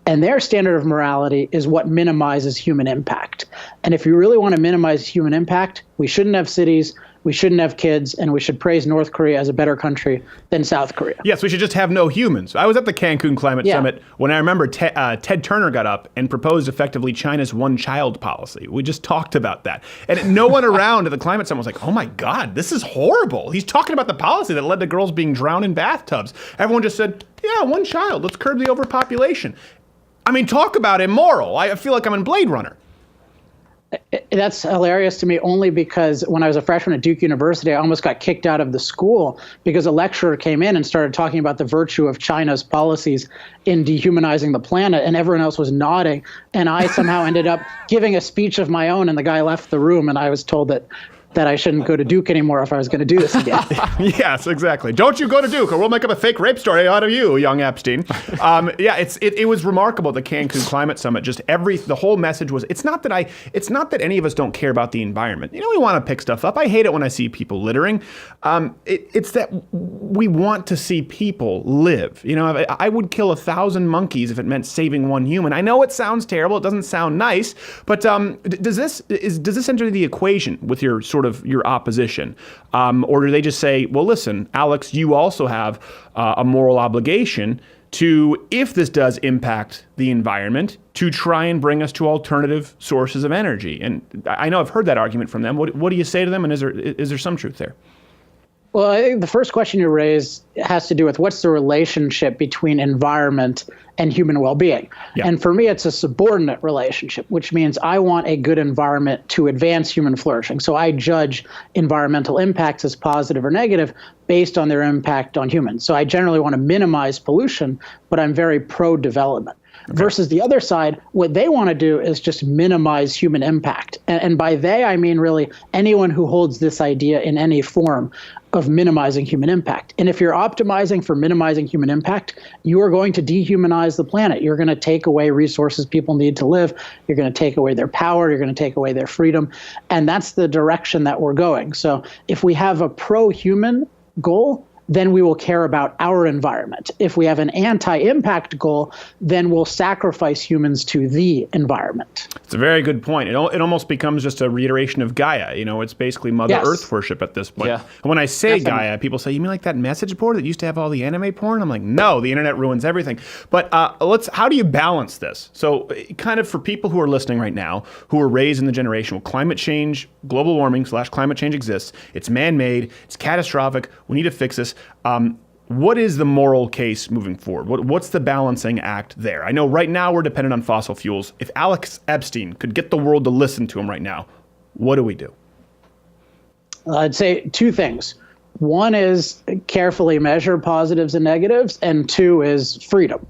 Speaker 16: And their standard of morality is what minimizes human impact. And if you really want to minimize human impact, we shouldn't have cities, we shouldn't have kids, and we should praise North Korea as a better country than South Korea.
Speaker 2: Yes, we should just have no humans. I was at the Cancun Climate Summit when I remember Ted Turner got up and proposed effectively China's one-child policy. We just talked about that. And no one around at the Climate Summit was like, oh my God, this is horrible. He's talking about the policy that led to girls being drowned in bathtubs. Everyone just said, yeah, one child. Let's curb the overpopulation. I mean, talk about immoral. I feel like I'm in Blade Runner.
Speaker 16: That's hilarious to me only because when I was a freshman at Duke University, I almost got kicked out of the school because a lecturer came in and started talking about the virtue of China's policies in dehumanizing the planet, and everyone else was nodding. And I somehow ended up giving a speech of my own, and the guy left the room, and I was told that I shouldn't go to Duke anymore if I was going to do this again.
Speaker 2: Yes, exactly. Don't you go to Duke, or we'll make up a fake rape story out of you, young Epstein. It was remarkable, the Cancun Climate Summit. Just the whole message was, it's not that any of us don't care about the environment. We want to pick stuff up. I hate it when I see people littering. It's that we want to see people live. I would kill 1,000 monkeys if it meant saving one human. I know it sounds terrible. It doesn't sound nice, but does this enter the equation with your sort of your opposition? Or do they just say, well, listen, Alex, you also have a moral obligation to, if this does impact the environment, to try and bring us to alternative sources of energy? And I know I've heard that argument from them. What do you say to them? And is there some truth there?
Speaker 16: Well, I think the first question you raise has to do with what's the relationship between environment and human well-being. Yeah. And for me, it's a subordinate relationship, which means I want a good environment to advance human flourishing. So I judge environmental impacts as positive or negative based on their impact on humans. So I generally want to minimize pollution, but I'm very pro-development. Okay. Versus the other side, what they want to do is just minimize human impact. And by they, I mean really anyone who holds this idea in any form of minimizing human impact. And if you're optimizing for minimizing human impact, you are going to dehumanize the planet. You're going to take away resources people need to live. You're going to take away their power. You're going to take away their freedom. And that's the direction that we're going. So if we have a pro-human goal, then we will care about our environment. If we have an anti-impact goal, then we'll sacrifice humans to the environment.
Speaker 2: It's a very good point. It almost becomes just a reiteration of Gaia. It's basically Mother Earth worship at this point. Yeah. And when I say Gaia, people say, you mean like that message board that used to have all the anime porn? I'm like, no, the internet ruins everything. But how do you balance this? So kind of for people who are listening right now, who were raised in the generation where climate change, global warming / climate change exists, it's man-made, it's catastrophic, we need to fix this. What is the moral case moving forward? What's the balancing act there? I know right now we're dependent on fossil fuels. If Alex Epstein could get the world to listen to him right now, what do we do?
Speaker 16: I'd say two things. One is carefully measure positives and negatives, and two is freedom.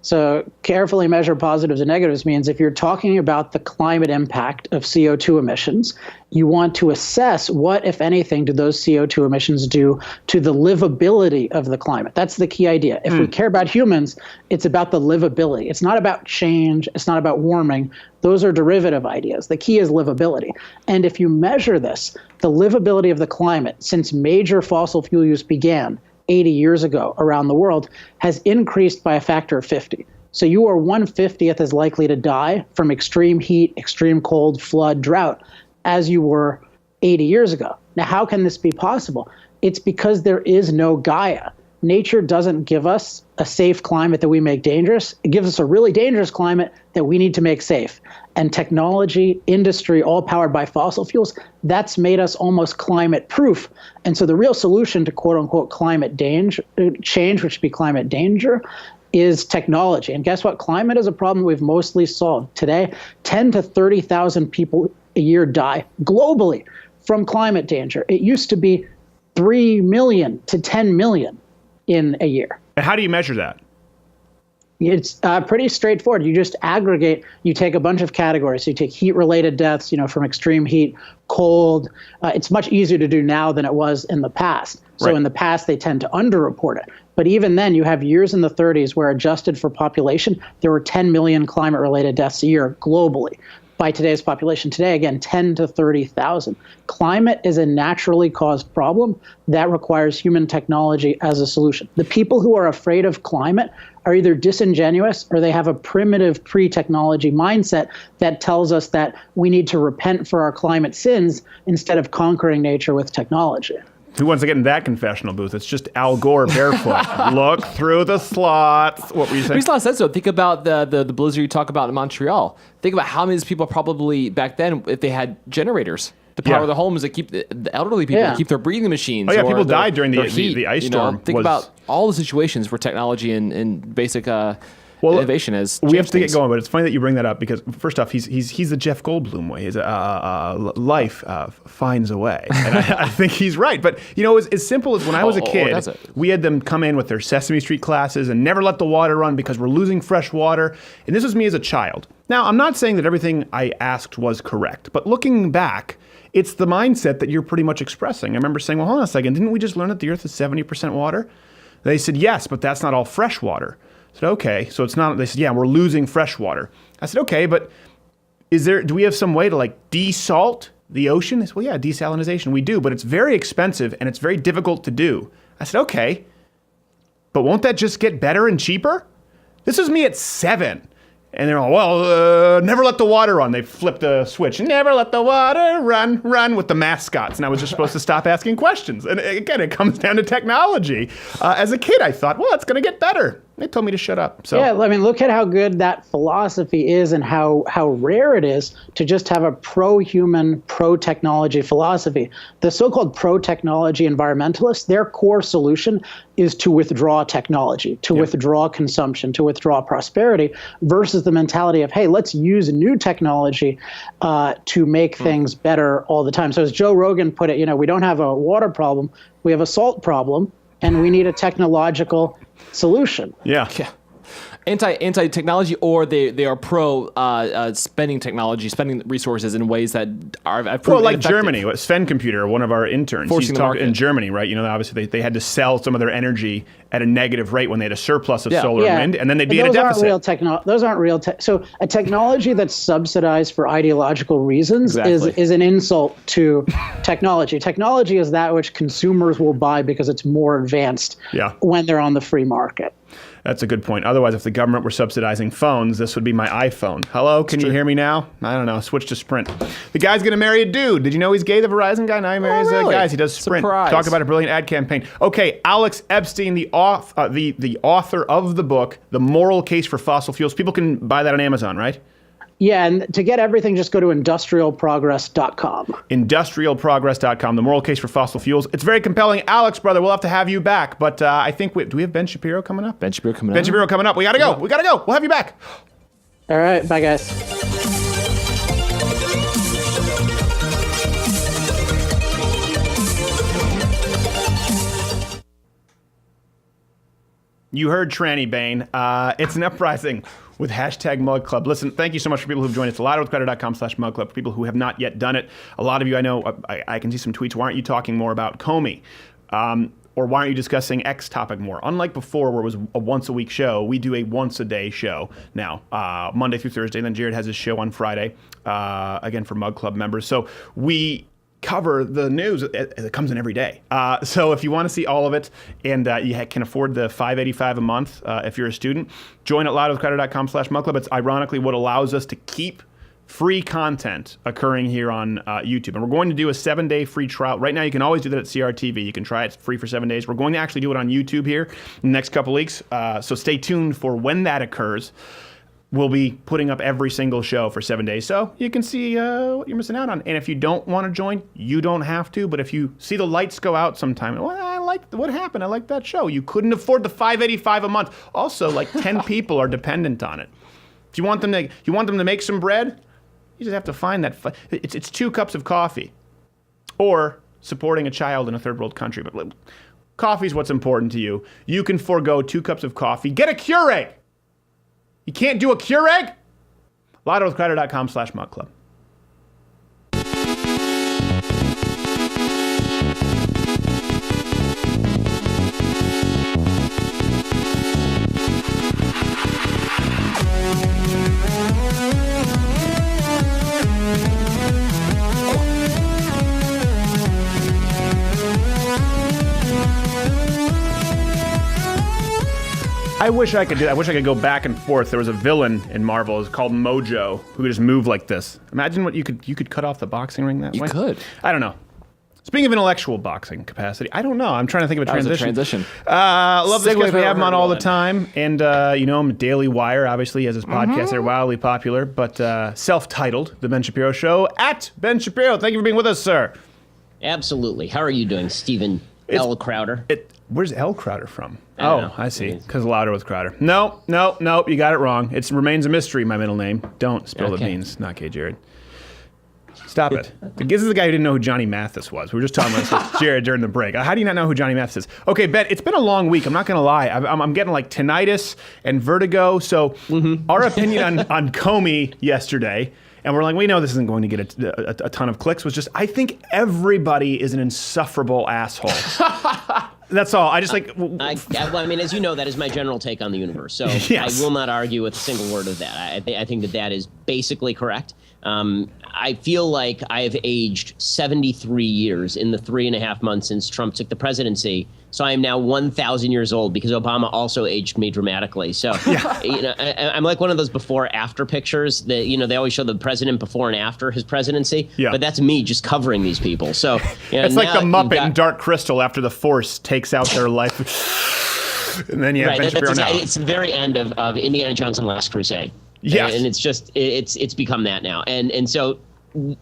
Speaker 16: So carefully measure positives and negatives means if you're talking about the climate impact of CO2 emissions, you want to assess what, if anything, do those CO2 emissions do to the livability of the climate. That's the key idea. If we care about humans, it's about the livability. It's not about change. It's not about warming. Those are derivative ideas. The key is livability. And if you measure this, the livability of the climate since major fossil fuel use began 80 years ago around the world has increased by a factor of 50. So you are 1/50th as likely to die from extreme heat, extreme cold, flood, drought as you were 80 years ago. Now, how can this be possible? It's because there is no Gaia. Nature doesn't give us a safe climate that we make dangerous. It gives us a really dangerous climate that we need to make safe. And technology, industry, all powered by fossil fuels, that's made us almost climate proof. And so the real solution to quote unquote climate change, which would be climate danger, is technology. And guess what? Climate is a problem we've mostly solved. Today, 10 to 30,000 people a year die globally from climate danger. It used to be 3 million to 10 million in a year.
Speaker 2: And how do you measure that?
Speaker 16: It's pretty straightforward. You just aggregate, you take a bunch of categories. So you take heat-related deaths, from extreme heat, cold. It's much easier to do now than it was in the past. So in the past, they tend to underreport it. But even then, you have years in the 30s where adjusted for population, there were 10 million climate-related deaths a year globally. By today's population today, again, 10 to 30,000. Climate is a naturally caused problem that requires human technology as a solution. The people who are afraid of climate are either disingenuous or they have a primitive pre-technology mindset that tells us that we need to repent for our climate sins instead of conquering nature with technology.
Speaker 2: Who wants to get in that confessional booth? It's just Al Gore barefoot. Look through the slots. What were you saying?
Speaker 3: Makes a lot of sense, though. Think about the blizzard you talk about in Montreal. Think about how many people probably back then, if they had generators to power their homes, that keep the elderly people keep their breathing machines.
Speaker 2: Oh yeah, people died during the ice storm.
Speaker 3: Think about all the situations where technology and basic innovation has
Speaker 2: we have to
Speaker 3: things.
Speaker 2: get going, but it's funny that you bring that up because first off, he's the Jeff Goldblum way. He's life finds a way, and I think he's right. But as simple as when I was a kid, we had them come in with their Sesame Street classes and never let the water run because we're losing fresh water. And this was me as a child. Now, I'm not saying that everything I asked was correct, but looking back, it's the mindset that you're pretty much expressing. I remember saying, well, hold on a second, didn't we just learn that the Earth is 70% water? They said, yes, but that's not all fresh water. I said, okay, so it's not. They said, yeah, we're losing fresh water. I said, okay, but do we have some way to desalt the ocean? They said, well, yeah, desalinization, we do, but it's very expensive and it's very difficult to do. I said, okay, but won't that just get better and cheaper? This was me at 7. And they're all, well, never let the water run. They flipped a switch. Never let the water run with the mascots. And I was just supposed to stop asking questions. And again, it comes down to technology. As a kid, I thought, well, it's going to get better. They told me to shut up. So
Speaker 16: yeah, I mean, look at how good that philosophy is and how rare it is to just have a pro-human, pro-technology philosophy. The so-called pro-technology environmentalists, their core solution is to withdraw technology, to withdraw consumption, to withdraw prosperity, versus the mentality of, hey, let's use new technology to make things better all the time. So as Joe Rogan put it, we don't have a water problem, we have a salt problem, and we need a technological solution.
Speaker 2: Yeah.
Speaker 3: Anti-technology, or they are pro spending technology, spending resources in ways that are
Speaker 2: well, like Germany. Sven Computer, one of our interns,
Speaker 3: Forcing the market.
Speaker 2: In Germany, right? Obviously they had to sell some of their energy at a negative rate when they had a surplus of solar and wind, and then they'd be at a deficit.
Speaker 16: Those aren't real. So a technology that's subsidized for ideological reasons is an insult to technology. Technology is that which consumers will buy because it's more advanced when they're on the free market.
Speaker 2: That's a good point. Otherwise, if the government were subsidizing phones, this would be my iPhone. Hello, can you hear me now? I don't know. Switch to Sprint. The guy's going to marry a dude. Did you know he's gay, the Verizon guy? Now he marries guys. He does Sprint.
Speaker 3: Surprise.
Speaker 2: Talk about a brilliant ad campaign. Okay, Alex Epstein, the author of the book, The Moral Case for Fossil Fuels. People can buy that on Amazon, right?
Speaker 16: Yeah, and to get everything, just go to industrialprogress.com.
Speaker 2: Industrialprogress.com, The Moral Case for Fossil Fuels. It's very compelling. Alex, brother, we'll have to have you back. But I think, do we have Ben Shapiro coming up?
Speaker 3: Ben Shapiro coming
Speaker 2: up. We got to go. We got to go. We'll have you back.
Speaker 16: All right. Bye, guys.
Speaker 2: You heard Tranny Bane. It's an uprising with hashtag Mug Club. Listen, thank you so much for people who've joined us. louderwithcrowder.com/Mug Club. For people who have not yet done it, a lot of you I know, I can see some tweets. Why aren't you talking more about Comey? Or why aren't you discussing X topic more? Unlike before, where it was a once-a-week show, we do a once-a-day show now, Monday through Thursday. And then Jared has his show on Friday, again, for Mug Club members. So we cover the news as it comes in every day. So if you want to see all of it and you can afford the $5.85 a month if you're a student, join at louderwithcrowder.com/Mug Club. It's ironically what allows us to keep free content occurring here on YouTube. And we're going to do a 7-day free trial. Right now, you can always do that at CRTV. You can try it free for 7 days. We're going to actually do it on YouTube here in the next couple weeks. So stay tuned for when that occurs. We'll be putting up every single show for 7 days, so you can see what you're missing out on. And if you don't want to join, you don't have to. But if you see the lights go out sometime, well, I like what happened. I like that show. You couldn't afford the $5.85 a month. Also, 10 people are dependent on it. If you want them to make some bread, you just have to find that. It's 2 cups of coffee, or supporting a child in a third world country. But coffee's what's important to you. You can forego 2 cups of coffee. Get a Keurig. You can't do a Keurig? louderwithcrowder.com/Mug Club. I wish I could do that. I wish I could go back and forth. There was a villain in Marvel. It was called Mojo, who could just move like this. Imagine what you could cut off the boxing ring that way.
Speaker 3: You could.
Speaker 2: I don't know. Speaking of intellectual boxing capacity, I don't know. I'm trying to think of a transition. Love this guy. We have him on all the time. And you know him, Daily Wire, obviously, has his podcast. They're wildly popular, but self-titled, The Ben Shapiro Show, at Ben Shapiro. Thank you for being with us, sir.
Speaker 17: Absolutely. How are you doing, Stephen L. Crowder?
Speaker 2: Where's L. Crowder from? I see. Because louder with Crowder. No. You got it wrong. It remains a mystery, my middle name. Don't spill the beans. Not gay, Jared. Stop it. This is the guy who didn't know who Johnny Mathis was. We were just talking about this with Jared during the break. How do you not know who Johnny Mathis is? Okay, Ben, it's been a long week. I'm not going to lie. I'm getting like tinnitus and vertigo. So our opinion on Comey yesterday, and we're like, we know this isn't going to get a ton of clicks, was just, I think everybody is an insufferable asshole. That's all. I just like...
Speaker 17: I mean, as you know, that is my general take on the universe. So
Speaker 2: yes.
Speaker 17: I will not argue with a single word of that. I think that is basically correct. I feel like I have aged 73 years in the 3.5 months since Trump took the presidency. So I am now 1,000 years old because Obama also aged me dramatically. So, I'm like one of those before-after pictures that, they always show the president before and after his presidency. Yeah. But that's me just covering these people. So
Speaker 2: it's like the Muppet in Dark Crystal after the Force takes out their life. And then Ben Shapiro now.
Speaker 17: It's the very end of Indiana Jones and the Last Crusade.
Speaker 2: Yes.
Speaker 17: And it's just, it's become that now. And so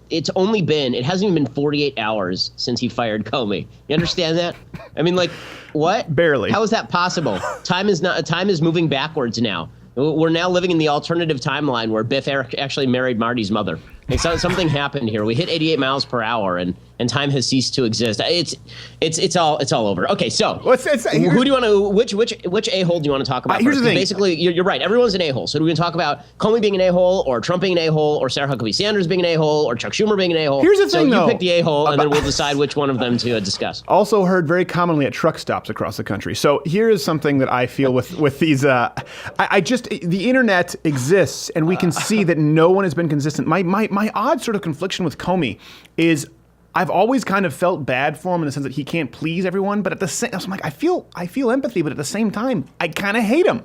Speaker 17: it hasn't even been 48 hours since he fired Comey. You understand that? I mean, like, what?
Speaker 2: Barely.
Speaker 17: How is that possible? Time is moving backwards now. We're now living in the alternative timeline where Biff actually married Marty's mother. Like something happened here. We hit 88 miles per hour, and time has ceased to exist. It's all over. Okay, so who do you want to? Which a-hole do you want to talk about?
Speaker 2: Here's the thing.
Speaker 17: Basically, you're right. Everyone's an a-hole. So do we talk about Comey being an a-hole, or Trump being an a-hole, or Sarah Huckabee Sanders being an a-hole, or Chuck Schumer being an a-hole?
Speaker 2: Here's the thing,
Speaker 17: so
Speaker 2: though.
Speaker 17: You pick the a-hole, and then we'll decide which one of them to discuss.
Speaker 2: Also heard very commonly at truck stops across the country. So here is something that I feel with these. The internet exists, and we can see that no one has been consistent. My odd sort of confliction with Comey is I've always kind of felt bad for him in the sense that he can't please everyone, but at the same, I'm like, I feel empathy, but at the same time, I kind of hate him.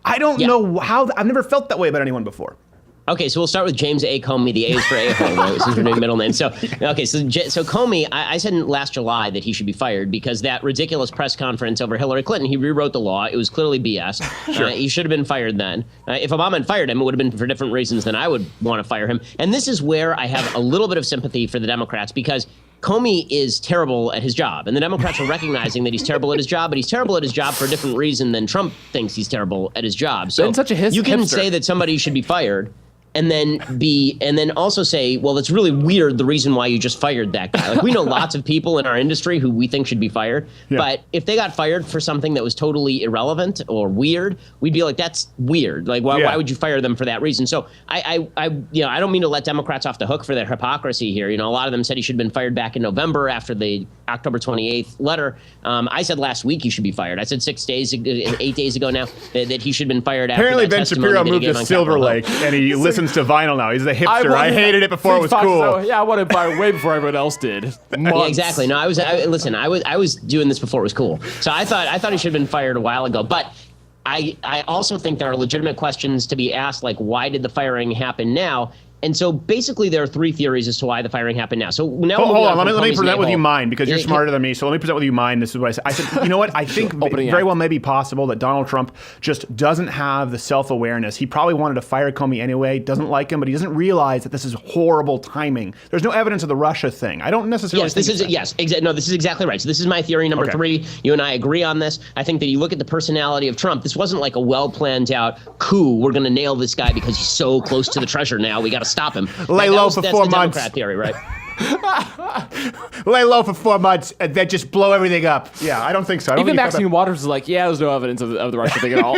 Speaker 2: I don't know how. I've never felt that way about anyone before.
Speaker 17: Okay, so we'll start with James A. Comey. The A is for a-hole, right? This is your new middle name. So Comey, I said last July that he should be fired because that ridiculous press conference over Hillary Clinton, he rewrote the law. It was clearly BS.
Speaker 2: Sure.
Speaker 17: He should have been fired then. If Obama had fired him, it would have been for different reasons than I would want to fire him. And this is where I have a little bit of sympathy for the Democrats because Comey is terrible at his job, and the Democrats are recognizing that he's terrible at his job, but he's terrible at his job for a different reason than Trump thinks he's terrible at his job. So
Speaker 3: such a
Speaker 17: you can
Speaker 3: hipster.
Speaker 17: say that somebody should be fired, and then also say, well, it's really weird the reason why you just fired that guy. Like, we know lots of people in our industry who we think should be fired, but if they got fired for something that was totally irrelevant or weird, we'd be like, that's weird. Like, why would you fire them for that reason? So I don't mean to let Democrats off the hook for their hypocrisy here. A lot of them said he should have been fired back in November after the October 28th letter. I said last week he should be fired. I said 8 days ago now that he should have been fired after
Speaker 2: Apparently
Speaker 17: that
Speaker 2: Ben
Speaker 17: testimony
Speaker 2: Shapiro
Speaker 17: that he
Speaker 2: moved
Speaker 17: gave
Speaker 2: to
Speaker 17: on
Speaker 2: Silver
Speaker 17: Capitol
Speaker 2: Lake,
Speaker 17: Hill.
Speaker 2: and he listens to vinyl now. He's the hipster. I hated it before it was cool.
Speaker 3: I wanted to buy it way before everyone else did.
Speaker 17: Yeah, exactly. No, I was doing this before it was cool. So I thought he should have been fired a while ago. But I also think there are legitimate questions to be asked, like, why did the firing happen now? And so basically there are three theories as to why the firing happened now. So now
Speaker 2: hold on. Let me present with you mine because you're smarter than me. So let me present with you mine. This is what I said. I said, you know what? I think very well may be possible that Donald Trump just doesn't have the self-awareness. He probably wanted to fire Comey anyway, doesn't like him, but he doesn't realize that this is horrible timing. There's no evidence of the Russia thing. I don't necessarily think
Speaker 17: this is exactly right. So this is my theory number 3. You and I agree on this. I think that you look at the personality of Trump. This wasn't like a well-planned out coup. We're going to nail this guy because he's so close to the treasure now. We got to stop him.
Speaker 2: Lay low for 4 months.
Speaker 17: That's the Democrat theory, right?
Speaker 2: Lay low for 4 months and then just blow everything up. Yeah, I don't think so.
Speaker 3: Even Maxine Waters is like, there's no evidence of the Russia thing at all.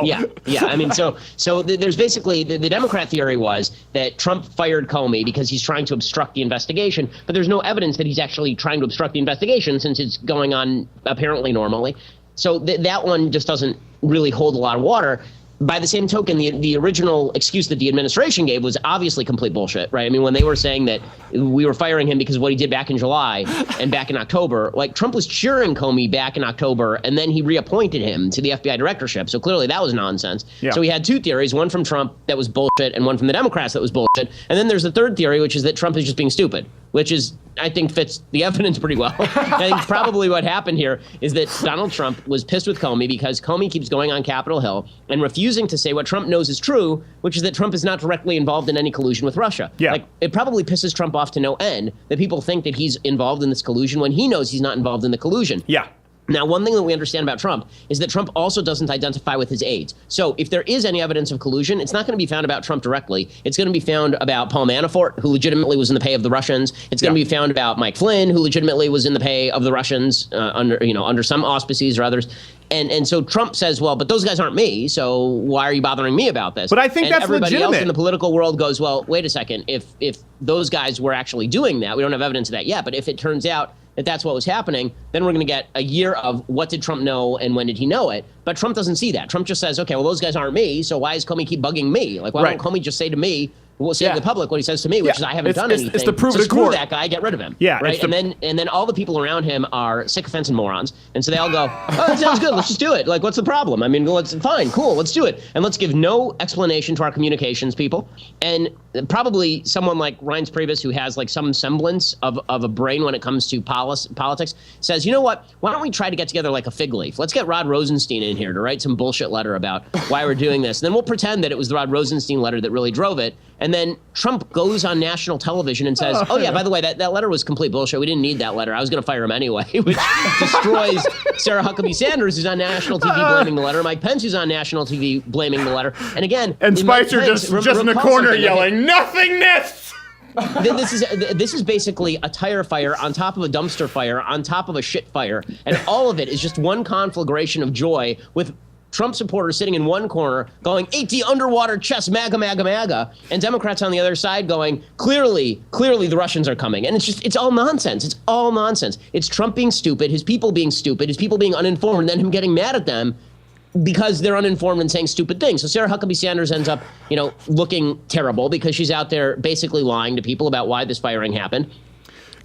Speaker 17: Yeah. I mean, so there's basically the Democrat theory was that Trump fired Comey because he's trying to obstruct the investigation, but there's no evidence that he's actually trying to obstruct the investigation since it's going on apparently normally. So that one just doesn't really hold a lot of water. By the same token, the original excuse that the administration gave was obviously complete bullshit, right? I mean, when they were saying that we were firing him because of what he did back in July and back in October, like Trump was cheering Comey back in October, and then he reappointed him to the FBI directorship. So clearly that was nonsense. Yeah. So he had two theories, one from Trump that was bullshit and one from the Democrats that was bullshit. And then there's the third theory, which is that Trump is just being stupid, which is, I think, fits the evidence pretty well. I think probably what happened here is that Donald Trump was pissed with Comey because Comey keeps going on Capitol Hill and refusing to say what Trump knows is true, which is that Trump is not directly involved in any collusion with Russia.
Speaker 2: Yeah.
Speaker 17: Like, it probably pisses Trump off to no end that people think that he's involved in this collusion when he knows he's not involved in the collusion.
Speaker 2: Yeah.
Speaker 17: Now, one thing that we understand about Trump is that Trump also doesn't identify with his aides. So if there is any evidence of collusion, it's not going to be found about Trump directly. It's going to be found about Paul Manafort, who legitimately was in the pay of the Russians. It's going to be found about Mike Flynn, who legitimately was in the pay of the Russians under some auspices or others. And so Trump says, well, but those guys aren't me, so why are you bothering me about this?
Speaker 2: But I think that's
Speaker 17: everybody
Speaker 2: legitimate.
Speaker 17: else in the political world goes, well, wait a second. If those guys were actually doing that, we don't have evidence of that yet, but if it turns out that that's what was happening, then we're going to get a year of what did Trump know and when did he know it. But Trump doesn't see that. Trump just says, okay, well, those guys aren't me, so why does Comey keep bugging me? Like, why don't Comey just say to me, we'll say to the public what he says to me, which is I haven't done anything.
Speaker 2: It's the proof
Speaker 17: so
Speaker 2: of the
Speaker 17: screw
Speaker 2: court.
Speaker 17: that guy, get rid of him.
Speaker 2: Yeah,
Speaker 17: right. And then all the people around him are sycophants and morons, and so they all go, oh, that sounds good. Let's just do it. Like, what's the problem? I mean, fine, cool, let's do it, and let's give no explanation to our communications people. And probably someone like Reince Priebus, who has like some semblance of a brain when it comes to politics, says, you know what? Why don't we try to get together like a fig leaf? Let's get Rod Rosenstein in here to write some bullshit letter about why we're doing this. And then we'll pretend that it was the Rod Rosenstein letter that really drove it. And then Trump goes on national television and says, oh yeah, by the way, that letter was complete bullshit. We didn't need that letter. I was going to fire him anyway, which destroys Sarah Huckabee Sanders, who's on national TV blaming the letter, Mike Pence, who's on national TV blaming the letter. And again,
Speaker 2: and Spicer just in the corner yelling, nothingness!
Speaker 17: This is basically a tire fire on top of a dumpster fire on top of a shit fire. And all of it is just one conflagration of joy with Trump supporters sitting in one corner going, 80 underwater chest, MAGA, MAGA, MAGA, and Democrats on the other side going, clearly the Russians are coming. And it's all nonsense. It's all nonsense. It's Trump being stupid, his people being uninformed, and then him getting mad at them because they're uninformed and saying stupid things. So Sarah Huckabee Sanders ends up, looking terrible because she's out there basically lying to people about why this firing happened.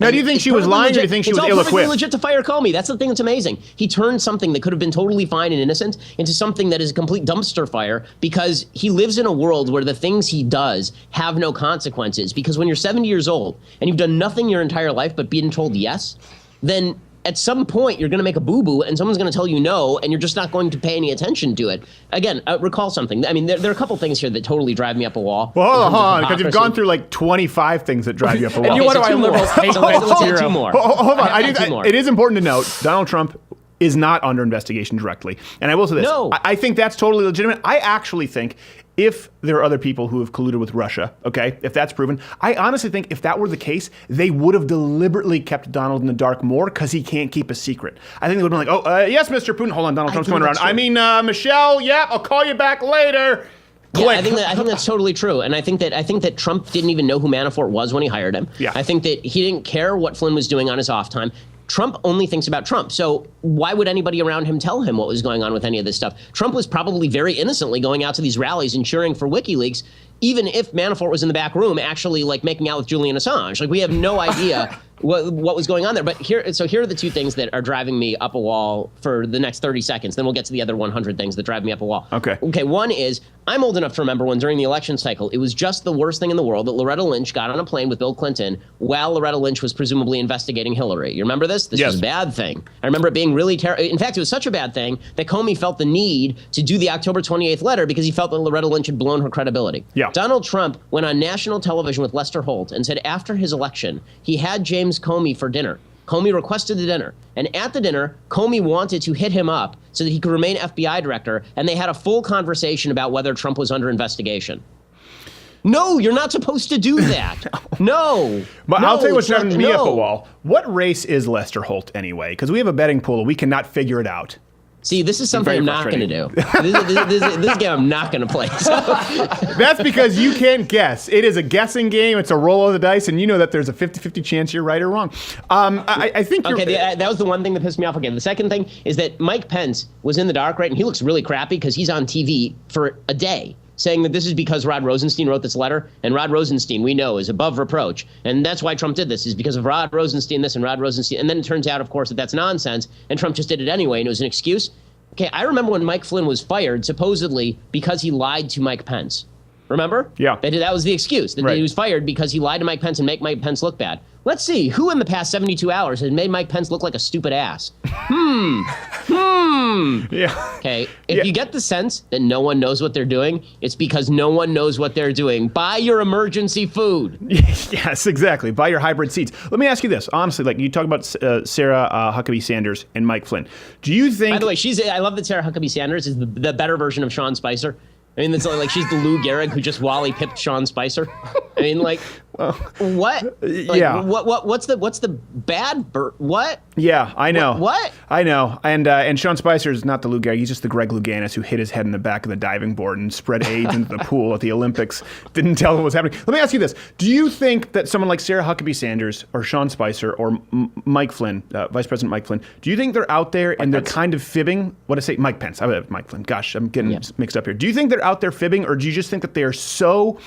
Speaker 2: Now, do you think she was lying, or do you think she was ill-equipped?
Speaker 17: It's all perfectly legit to fire Comey. That's the thing that's amazing. He turned something that could have been totally fine and innocent into something that is a complete dumpster fire because he lives in a world where the things he does have no consequences. Because when you're 70 years old and you've done nothing your entire life but being told yes, then at some point you're going to make a boo-boo and someone's going to tell you no, and you're just not going to pay any attention to it. Again, recall something. I mean, there are a couple things here that totally drive me up a wall.
Speaker 2: Well, hold on, because you've gone through like 25 things that drive you up a wall.
Speaker 3: And you wonder why liberals hate
Speaker 17: let's two more.
Speaker 2: Hold on. It is important to note, Donald Trump is not under investigation directly. And I will say this.
Speaker 17: No.
Speaker 2: I think that's totally legitimate. I actually think if there are other people who have colluded with Russia, okay, if that's proven, I honestly think if that were the case, they would have deliberately kept Donald in the dark more because he can't keep a secret. I think they would have been like, yes, Mr. Putin. Hold on, Donald Trump's coming around.
Speaker 17: True.
Speaker 2: I mean, Michelle, I'll call you back later.
Speaker 17: Yeah, I think that's totally true, and I think that Trump didn't even know who Manafort was when he hired him.
Speaker 2: Yeah.
Speaker 17: I think that he didn't care what Flynn was doing on his off time. Trump only thinks about Trump. So why would anybody around him tell him what was going on with any of this stuff? Trump was probably very innocently going out to these rallies and cheering for WikiLeaks, even if Manafort was in the back room actually like making out with Julian Assange. Like, we have no idea what was going on there. But here are the two things that are driving me up a wall for the next 30 seconds. Then we'll get to the other 100 things that drive me up a wall.
Speaker 2: Okay,
Speaker 17: one is, I'm old enough to remember when during the election cycle, it was just the worst thing in the world that Loretta Lynch got on a plane with Bill Clinton while Loretta Lynch was presumably investigating Hillary. You remember this? This
Speaker 2: Yes.
Speaker 17: was a bad thing. I remember it being really terrible. In fact, it was such a bad thing that Comey felt the need to do the October 28th letter because he felt that Loretta Lynch had blown her credibility.
Speaker 2: Yeah.
Speaker 17: Donald Trump went on national television with Lester Holt and said after his election, he had James Comey for dinner. Comey requested the dinner. And at the dinner, Comey wanted to hit him up so that he could remain FBI director. And they had a full conversation about whether Trump was under investigation. No, you're not supposed to do that. No.
Speaker 2: But
Speaker 17: no,
Speaker 2: I'll tell you what's
Speaker 17: it's not-
Speaker 2: driving me up a
Speaker 17: no.
Speaker 2: wall. What race is Lester Holt anyway? Because we have a betting pool. We cannot figure it out.
Speaker 17: See, this is something I'm not going to do. This game I'm not going to play. So.
Speaker 2: That's because you can't guess. It is a guessing game. It's a roll of the dice, and you know that there's a 50-50 chance you're right or wrong. I think you're...
Speaker 17: Okay, that was the one thing that pissed me off again. The second thing is that Mike Pence was in the dark, right? And he looks really crappy because he's on TV for a day saying that this is because Rod Rosenstein wrote this letter. And Rod Rosenstein, we know, is above reproach. And that's why Trump did this, is because of Rod Rosenstein this and Rod Rosenstein. And then it turns out, of course, that that's nonsense. And Trump just did it anyway, and it was an excuse. Okay, I remember when Mike Flynn was fired, supposedly because he lied to Mike Pence. Remember?
Speaker 2: Yeah.
Speaker 17: That was the excuse, that he was fired because he lied to Mike Pence and make Mike Pence look bad. Let's see, who in the past 72 hours has made Mike Pence look like a stupid ass?
Speaker 2: Yeah.
Speaker 17: Okay, if you get the sense that no one knows what they're doing, it's because no one knows what they're doing. Buy your emergency food.
Speaker 2: Yes, exactly. Buy your hybrid seeds. Let me ask you this. Honestly, like you talk about Sarah Huckabee Sanders and Mike Flynn. Do you think...
Speaker 17: By the way, I love that Sarah Huckabee Sanders is the better version of Sean Spicer. I mean, it's like she's the Lou Gehrig who just Wally pipped Sean Spicer. I mean, like, what? Like,
Speaker 2: yeah.
Speaker 17: What's the bad what?
Speaker 2: Yeah, I know.
Speaker 17: What?
Speaker 2: I know. And Sean Spicer is not the Lou Gehrig. He's just the Greg Louganis who hit his head in the back of the diving board and spread AIDS into the pool at the Olympics. Didn't tell what was happening. Let me ask you this. Do you think that someone like Sarah Huckabee Sanders or Sean Spicer or Mike Flynn, Vice President Mike Flynn, do you think they're out there and they're kind of fibbing? What did I say? Mike Pence. I would have Mike Flynn. Gosh, I'm getting mixed up here. Do you think they're out there fibbing, or do you just think that they are so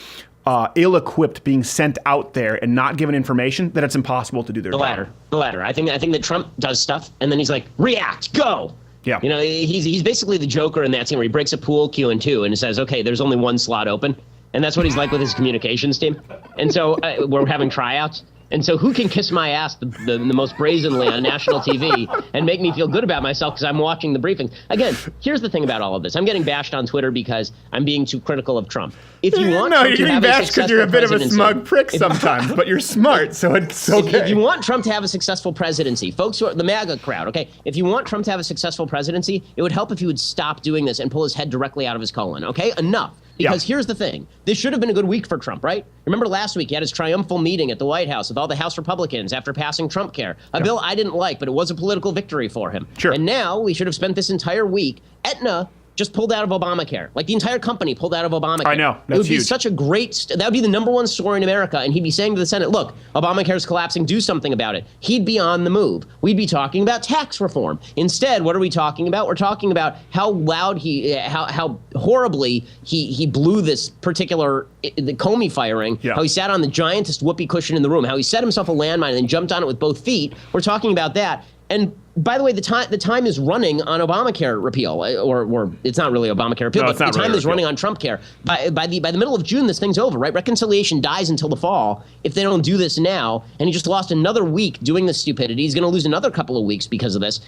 Speaker 2: ill-equipped being sent out there and not given information that it's impossible to do their job?
Speaker 17: The latter. I think that Trump does stuff and then he's like, react, go.
Speaker 2: Yeah.
Speaker 17: You know, he's basically the Joker in that scene where he breaks a pool cue in two and says, okay, there's only one slot open. And that's what he's like with his communications team. And so we're having tryouts. And so who can kiss my ass the most brazenly on national TV and make me feel good about myself because I'm watching the briefings? Again, here's the thing about all of this. I'm getting bashed on Twitter because I'm being too critical of Trump. If you want
Speaker 2: no,
Speaker 17: Trump
Speaker 2: you're
Speaker 17: to
Speaker 2: getting
Speaker 17: have
Speaker 2: bashed because you're a bit of a smug prick
Speaker 17: if-
Speaker 2: sometimes, but you're smart, so it's okay.
Speaker 17: If you want Trump to have a successful presidency, folks who are the MAGA crowd, okay? If you want Trump to have a successful presidency, it would help if he would stop doing this and pull his head directly out of his colon, okay? Enough. Because here's the thing. This should have been a good week for Trump, right? Remember last week he had his triumphal meeting at the White House with all the House Republicans after passing Trump Care, a bill I didn't like, but it was a political victory for him.
Speaker 2: Sure.
Speaker 17: And now we should have spent this entire week. Aetna just pulled out of Obamacare. Like the entire company pulled out of Obamacare.
Speaker 2: I know. That's
Speaker 17: It would be
Speaker 2: huge.
Speaker 17: such a great, that would be the #1 story in America. And he'd be saying to the Senate, look, Obamacare's collapsing, do something about it. He'd be on the move. We'd be talking about tax reform. Instead, what are we talking about? We're talking about how loud how horribly he blew this particular, the Comey firing, how he sat on the giantest whoopee cushion in the room, how he set himself a landmine and then jumped on it with both feet. We're talking about that. And by the way, the time is running on Obamacare repeal, or it's not really Obamacare repeal, but the time is running on Trump care. By the middle of June, this thing's over, right? Reconciliation dies until the fall if they don't do this now. And he just lost another week doing this stupidity. He's going to lose another couple of weeks because of this.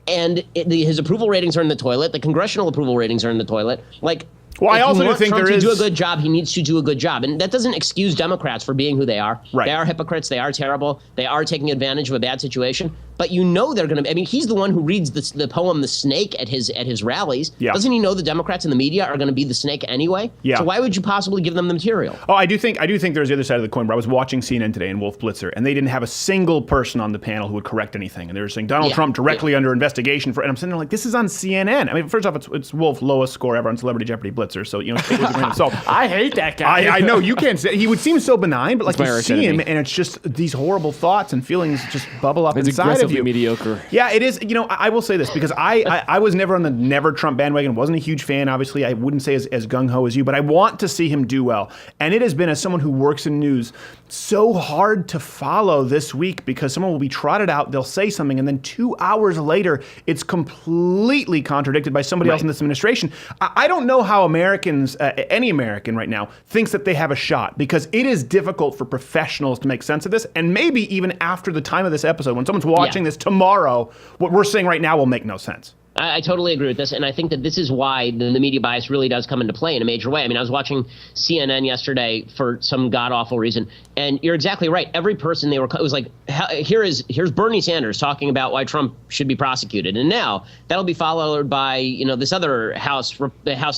Speaker 17: And his approval ratings are in the toilet. The congressional approval ratings are in the toilet. Like,
Speaker 2: well, I also do think
Speaker 17: Trump
Speaker 2: there is
Speaker 17: to do a good job. He needs to do a good job, and that doesn't excuse Democrats for being who they are.
Speaker 2: Right.
Speaker 17: They are hypocrites. They are terrible. They are taking advantage of a bad situation. But you know they're going to. I mean, he's the one who reads the poem "The Snake" at his rallies.
Speaker 2: Yeah.
Speaker 17: Doesn't he know the Democrats and the media are going to be the snake anyway?
Speaker 2: Yeah.
Speaker 17: So why would you possibly give them the material?
Speaker 2: Oh, I do think there's the other side of the coin. Where I was watching CNN today and Wolf Blitzer, and they didn't have a single person on the panel who would correct anything, and they were saying Donald Trump directly under investigation for. And I'm sitting there like, this is on CNN. I mean, first off, it's Wolf, lowest score ever on Celebrity Jeopardy Blitzer, so take it with a grain of salt.
Speaker 6: I hate that guy.
Speaker 2: I know you can't say he would seem so benign, but like
Speaker 3: my
Speaker 2: you
Speaker 3: arch
Speaker 2: see him,
Speaker 3: enemy.
Speaker 2: and it's just these horrible thoughts and feelings just bubble up
Speaker 3: It's
Speaker 2: inside of
Speaker 3: aggressively
Speaker 2: you.
Speaker 3: mediocre.
Speaker 2: Yeah, it is. I will say this because I was never on the never Trump bandwagon. Wasn't a huge fan. Obviously, I wouldn't say as gung ho as you, but I want to see him do well. And it has been, as someone who works in news, so hard to follow this week because someone will be trotted out, they'll say something, and then 2 hours later, it's completely contradicted by somebody else in this administration. I don't know how Americans, any American right now, thinks that they have a shot because it is difficult for professionals to make sense of this. And maybe even after the time of this episode, when someone's watching this tomorrow, what we're saying right now will make no sense.
Speaker 17: I totally agree with this, and I think that this is why the media bias really does come into play in a major way. I mean, I was watching CNN yesterday for some god-awful reason, and you're exactly right. Every person it was like, here's Bernie Sanders talking about why Trump should be prosecuted, and now that'll be followed by this other House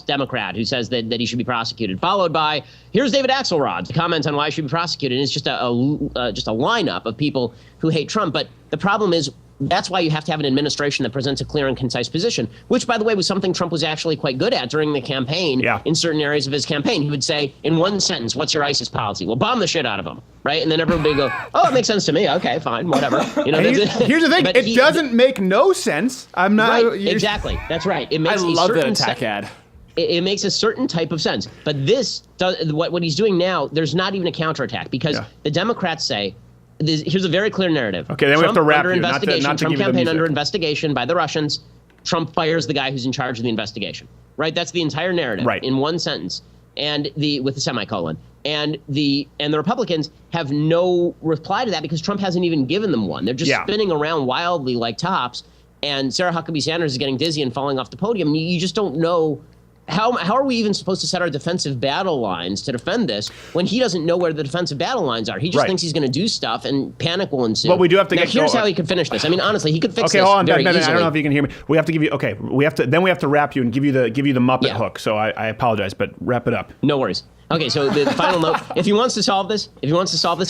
Speaker 17: Democrat who says that he should be prosecuted, followed by here's David Axelrod's comments on why he should be prosecuted, and it's just a lineup of people who hate Trump. But the problem is, that's why you have to have an administration that presents a clear and concise position, which, by the way, was something Trump was actually quite good at during the campaign. In certain areas of his campaign, he would say in one sentence, what's your ISIS policy? Well, bomb the shit out of them, right? And then everybody would go, oh, it makes sense to me. Okay, fine, whatever.
Speaker 2: Here's the thing. It doesn't make no sense. I'm not.
Speaker 17: Right, exactly. That's right. It makes
Speaker 3: I love that attack ad.
Speaker 17: It makes a certain type of sense. But this, what he's doing now, there's not even a counterattack because the Democrats say, here's a very clear narrative.
Speaker 2: Okay, then we have to wrap you. Not to
Speaker 17: Trump
Speaker 2: give you the
Speaker 17: campaign
Speaker 2: music.
Speaker 17: under investigation by the Russians. Trump fires the guy who's in charge of the investigation. Right? That's the entire narrative in one sentence. and with the semicolon. And the Republicans have no reply to that because Trump hasn't even given them one. They're just spinning around wildly like tops. And Sarah Huckabee Sanders is getting dizzy and falling off the podium. You just don't know. How are we even supposed to set our defensive battle lines to defend this when he doesn't know where the defensive battle lines are? He just thinks he's going to do stuff and panic will ensue.
Speaker 2: But we do have to
Speaker 17: here's how he could finish this. I mean, honestly, he could fix this
Speaker 2: hold on,
Speaker 17: very
Speaker 2: Ben,
Speaker 17: easily.
Speaker 2: I don't know if you can hear me. We have to give you, we have to wrap you and give you the Muppet hook. So I apologize, but wrap it up.
Speaker 17: No worries. Okay, so the final note, if he wants to solve this,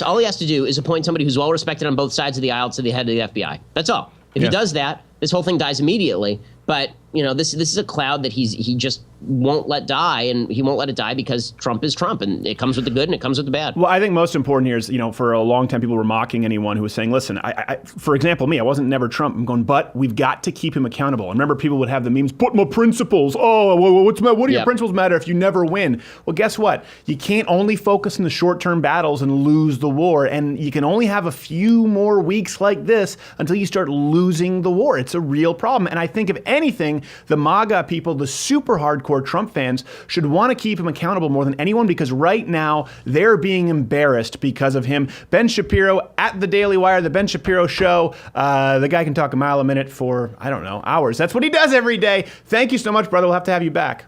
Speaker 17: all he has to do is appoint somebody who's well respected on both sides of the aisle to the head of the FBI. That's all. If he does that, this whole thing dies immediately. But, this is a cloud that he just won't let die, and he won't let it die because Trump is Trump, and it comes with the good and it comes with the bad.
Speaker 2: Well, I think most important here is, for a long time people were mocking anyone who was saying, listen, I for example, me, I wasn't never Trump. I'm going, but we've got to keep him accountable. I remember people would have the memes, but my principles. Oh, what do your principles matter if you never win? Well, guess what? You can't only focus on the short-term battles and lose the war, and you can only have a few more weeks like this until you start losing the war. It's a real problem. And I think if anything, the MAGA people, the super hardcore Trump fans, should want to keep him accountable more than anyone because right now they're being embarrassed because of him. Ben Shapiro at the Daily Wire, the Ben Shapiro Show. The guy can talk a mile a minute for, I don't know, hours. That's what he does every day. Thank you so much, brother. We'll have to have you back.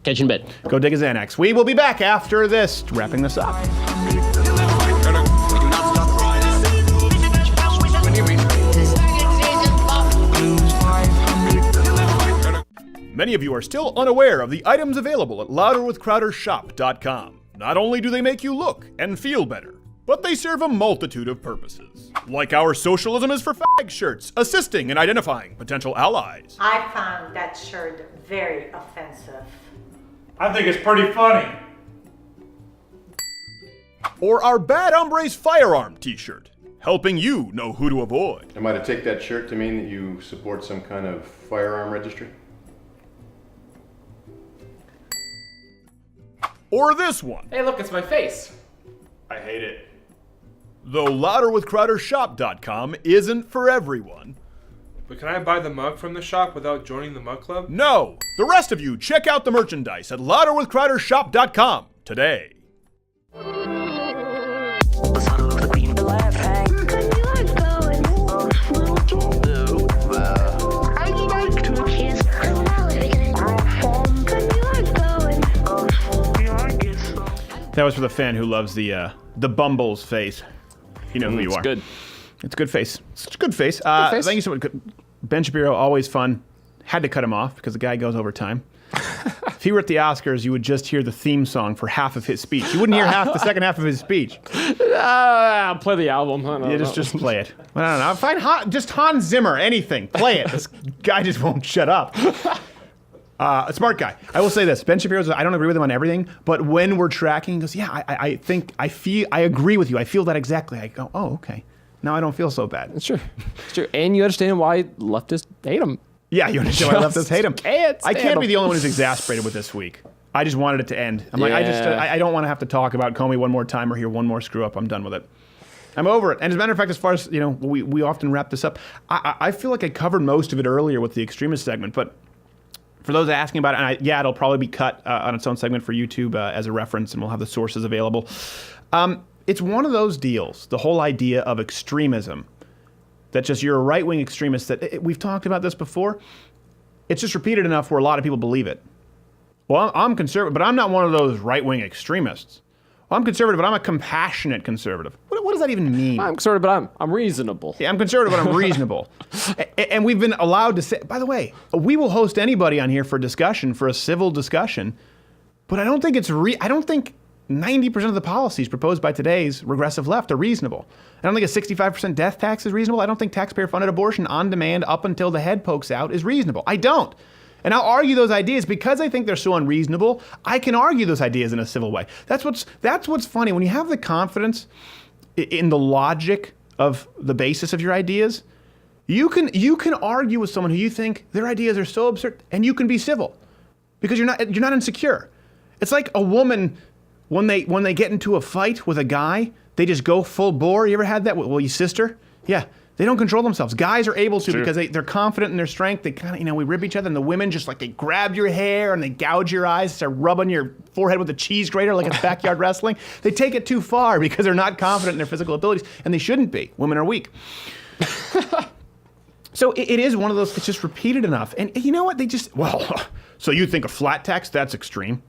Speaker 17: Catch you in a bit.
Speaker 2: Go dig a Xanax. We will be back after this, wrapping this up. Many of you are still unaware of the items available at louderwithcrowdershop.com. Not only do they make you look and feel better, but they serve a multitude of purposes. Like our Socialism is for Fag shirts, assisting in identifying potential allies.
Speaker 18: I found that shirt very offensive.
Speaker 1: I think it's pretty funny.
Speaker 2: Or our Bad Hombres Firearm t-shirt, helping you know who to avoid.
Speaker 19: Am I to take that shirt to mean that you support some kind of firearm registry?
Speaker 2: Or this one.
Speaker 3: Hey, look, it's my face.
Speaker 2: I hate it. Though louderwithcrowdershop.com isn't for everyone.
Speaker 20: But can I buy the mug from the shop without joining the mug club?
Speaker 2: No! The rest of you, check out the merchandise at louderwithcrowdershop.com today. That was for the fan who loves the Bumble's face. You know who you are.
Speaker 3: It's good.
Speaker 2: It's a good face. It's a good face. Thank you so much. Ben Shapiro, always fun. Had to cut him off because the guy goes over time. If he were at the Oscars, you would just hear the theme song for half of his speech. You wouldn't hear the second half of his speech.
Speaker 3: I'll play the album.
Speaker 2: Just play it. I don't know. Find just Hans Zimmer, anything. Play it. This guy just won't shut up. A smart guy. I will say this. Ben Shapiro's, I don't agree with him on everything, but when we're tracking, he goes, yeah, I agree with you. I feel that exactly. I go, oh, okay. Now I don't feel so bad.
Speaker 3: It's true. It's true. And you understand why leftists hate him.
Speaker 2: Yeah, you understand why leftists hate him. I can't be the only one who's
Speaker 3: him.
Speaker 2: exasperated with this week. I just wanted it to end. I'm like, I don't want to have to talk about Comey one more time or hear one more screw up. I'm done with it. I'm over it. And as a matter of fact, as far as, we often wrap this up, I feel like I covered most of it earlier with the extremist segment, but for those asking about it, and it'll probably be cut on its own segment for YouTube as a reference, and we'll have the sources available. It's one of those deals, the whole idea of extremism, that just you're a right-wing extremist, that we've talked about this before. It's just repeated enough where a lot of people believe it. Well, I'm conservative, but I'm not one of those right-wing extremists. Well, I'm conservative, but I'm a compassionate conservative. What does that even mean?
Speaker 3: I'm conservative, but I'm reasonable.
Speaker 2: Yeah, I'm conservative, but I'm reasonable. And we've been allowed to say, by the way, we will host anybody on here for discussion, for a civil discussion, but I don't think I don't think 90% of the policies proposed by today's regressive left are reasonable. I don't think a 65% death tax is reasonable. I don't think taxpayer-funded abortion on demand up until the head pokes out is reasonable. I don't. And I'll argue those ideas because I think they're so unreasonable. I can argue those ideas in a civil way. That's what's funny. When you have the confidence in the logic of the basis of your ideas, you can argue with someone who you think their ideas are so absurd, and you can be civil because you're not insecure. It's like a woman when they get into a fight with a guy, they just go full bore. You ever had that? Well, your sister? Yeah. They don't control themselves. Guys are able to
Speaker 3: Sure.
Speaker 2: because they're confident in their strength. They kind of, we rib each other, and the women just like they grab your hair and they gouge your eyes, start rubbing your forehead with a cheese grater like it's backyard wrestling. They take it too far because they're not confident in their physical abilities, and they shouldn't be. Women are weak. So it is one of those that's just repeated enough. And you know what? So you think a flat tax, that's extreme.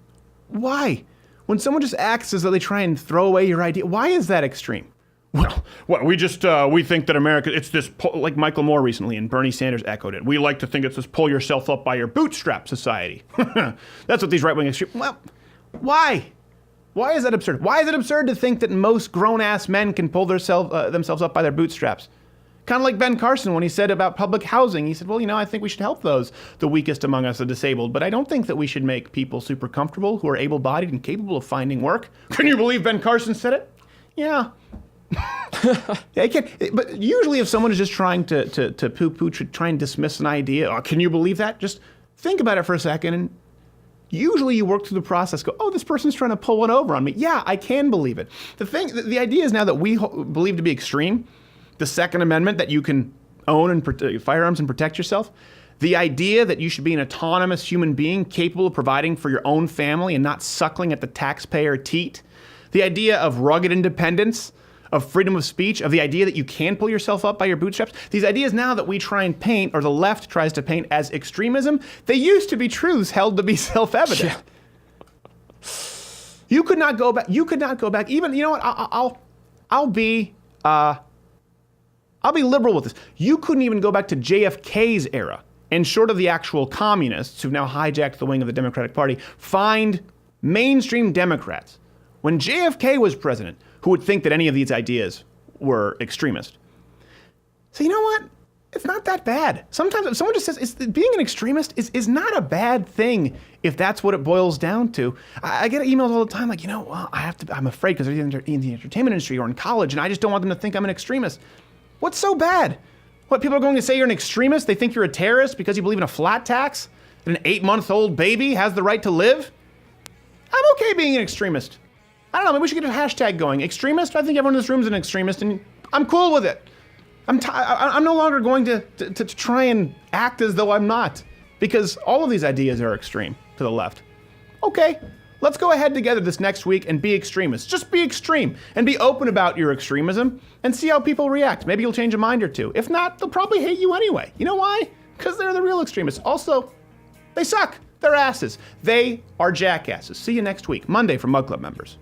Speaker 2: Why? When someone just acts as though they try and throw away your idea, why is that extreme? Well, we think that America, it's this, like Michael Moore recently and Bernie Sanders echoed it. We like to think it's this pull yourself up by your bootstrap society. That's what these right-wing extremists, well, why? Why is that absurd? Why is it absurd to think that most grown-ass men can pull themselves up by their bootstraps? Kind of like Ben Carson when he said about public housing. He said, well, I think we should help the weakest among us, the disabled, but I don't think that we should make people super comfortable who are able-bodied and capable of finding work. Can you believe Ben Carson said it? Yeah. I can't, but usually if someone is just trying to poo-poo, try and dismiss an idea, can you believe that? Just think about it for a second, and usually you work through the process, go, this person's trying to pull one over on me. Yeah, I can believe it. The idea is now that we believe to be extreme, the Second Amendment, that you can own and firearms and protect yourself, the idea that you should be an autonomous human being capable of providing for your own family and not suckling at the taxpayer teat, the idea of rugged independence, of freedom of speech, of the idea that you can pull yourself up by your bootstraps. These ideas now that we try and paint, or the left tries to paint as extremism, they used to be truths held to be self-evident. Yeah. You could not go back. Even, you know what? I'll be liberal with this. You couldn't even go back to JFK's era, and short of the actual communists who've now hijacked the wing of the Democratic Party, find mainstream Democrats, when JFK was president, who would think that any of these ideas were extremist. So you know what? It's not that bad. Sometimes if someone just says being an extremist is not a bad thing if that's what it boils down to. I get emails all the time like, I'm afraid because they're either in the entertainment industry or in college, and I just don't want them to think I'm an extremist. What's so bad? What, people are going to say you're an extremist? They think you're a terrorist because you believe in a flat tax? That an 8-month-old baby has the right to live? I'm okay being an extremist. I don't know, maybe we should get a hashtag going. Extremist? I think everyone in this room is an extremist, and I'm cool with it. I'm no longer going to try and act as though I'm not, because all of these ideas are extreme to the left. Okay, let's go ahead together this next week and be extremists. Just be extreme and be open about your extremism and see how people react. Maybe you'll change a mind or two. If not, they'll probably hate you anyway. You know why? Because they're the real extremists. Also, they suck. They're asses. They are jackasses. See you next week, Monday, for Mug Club members.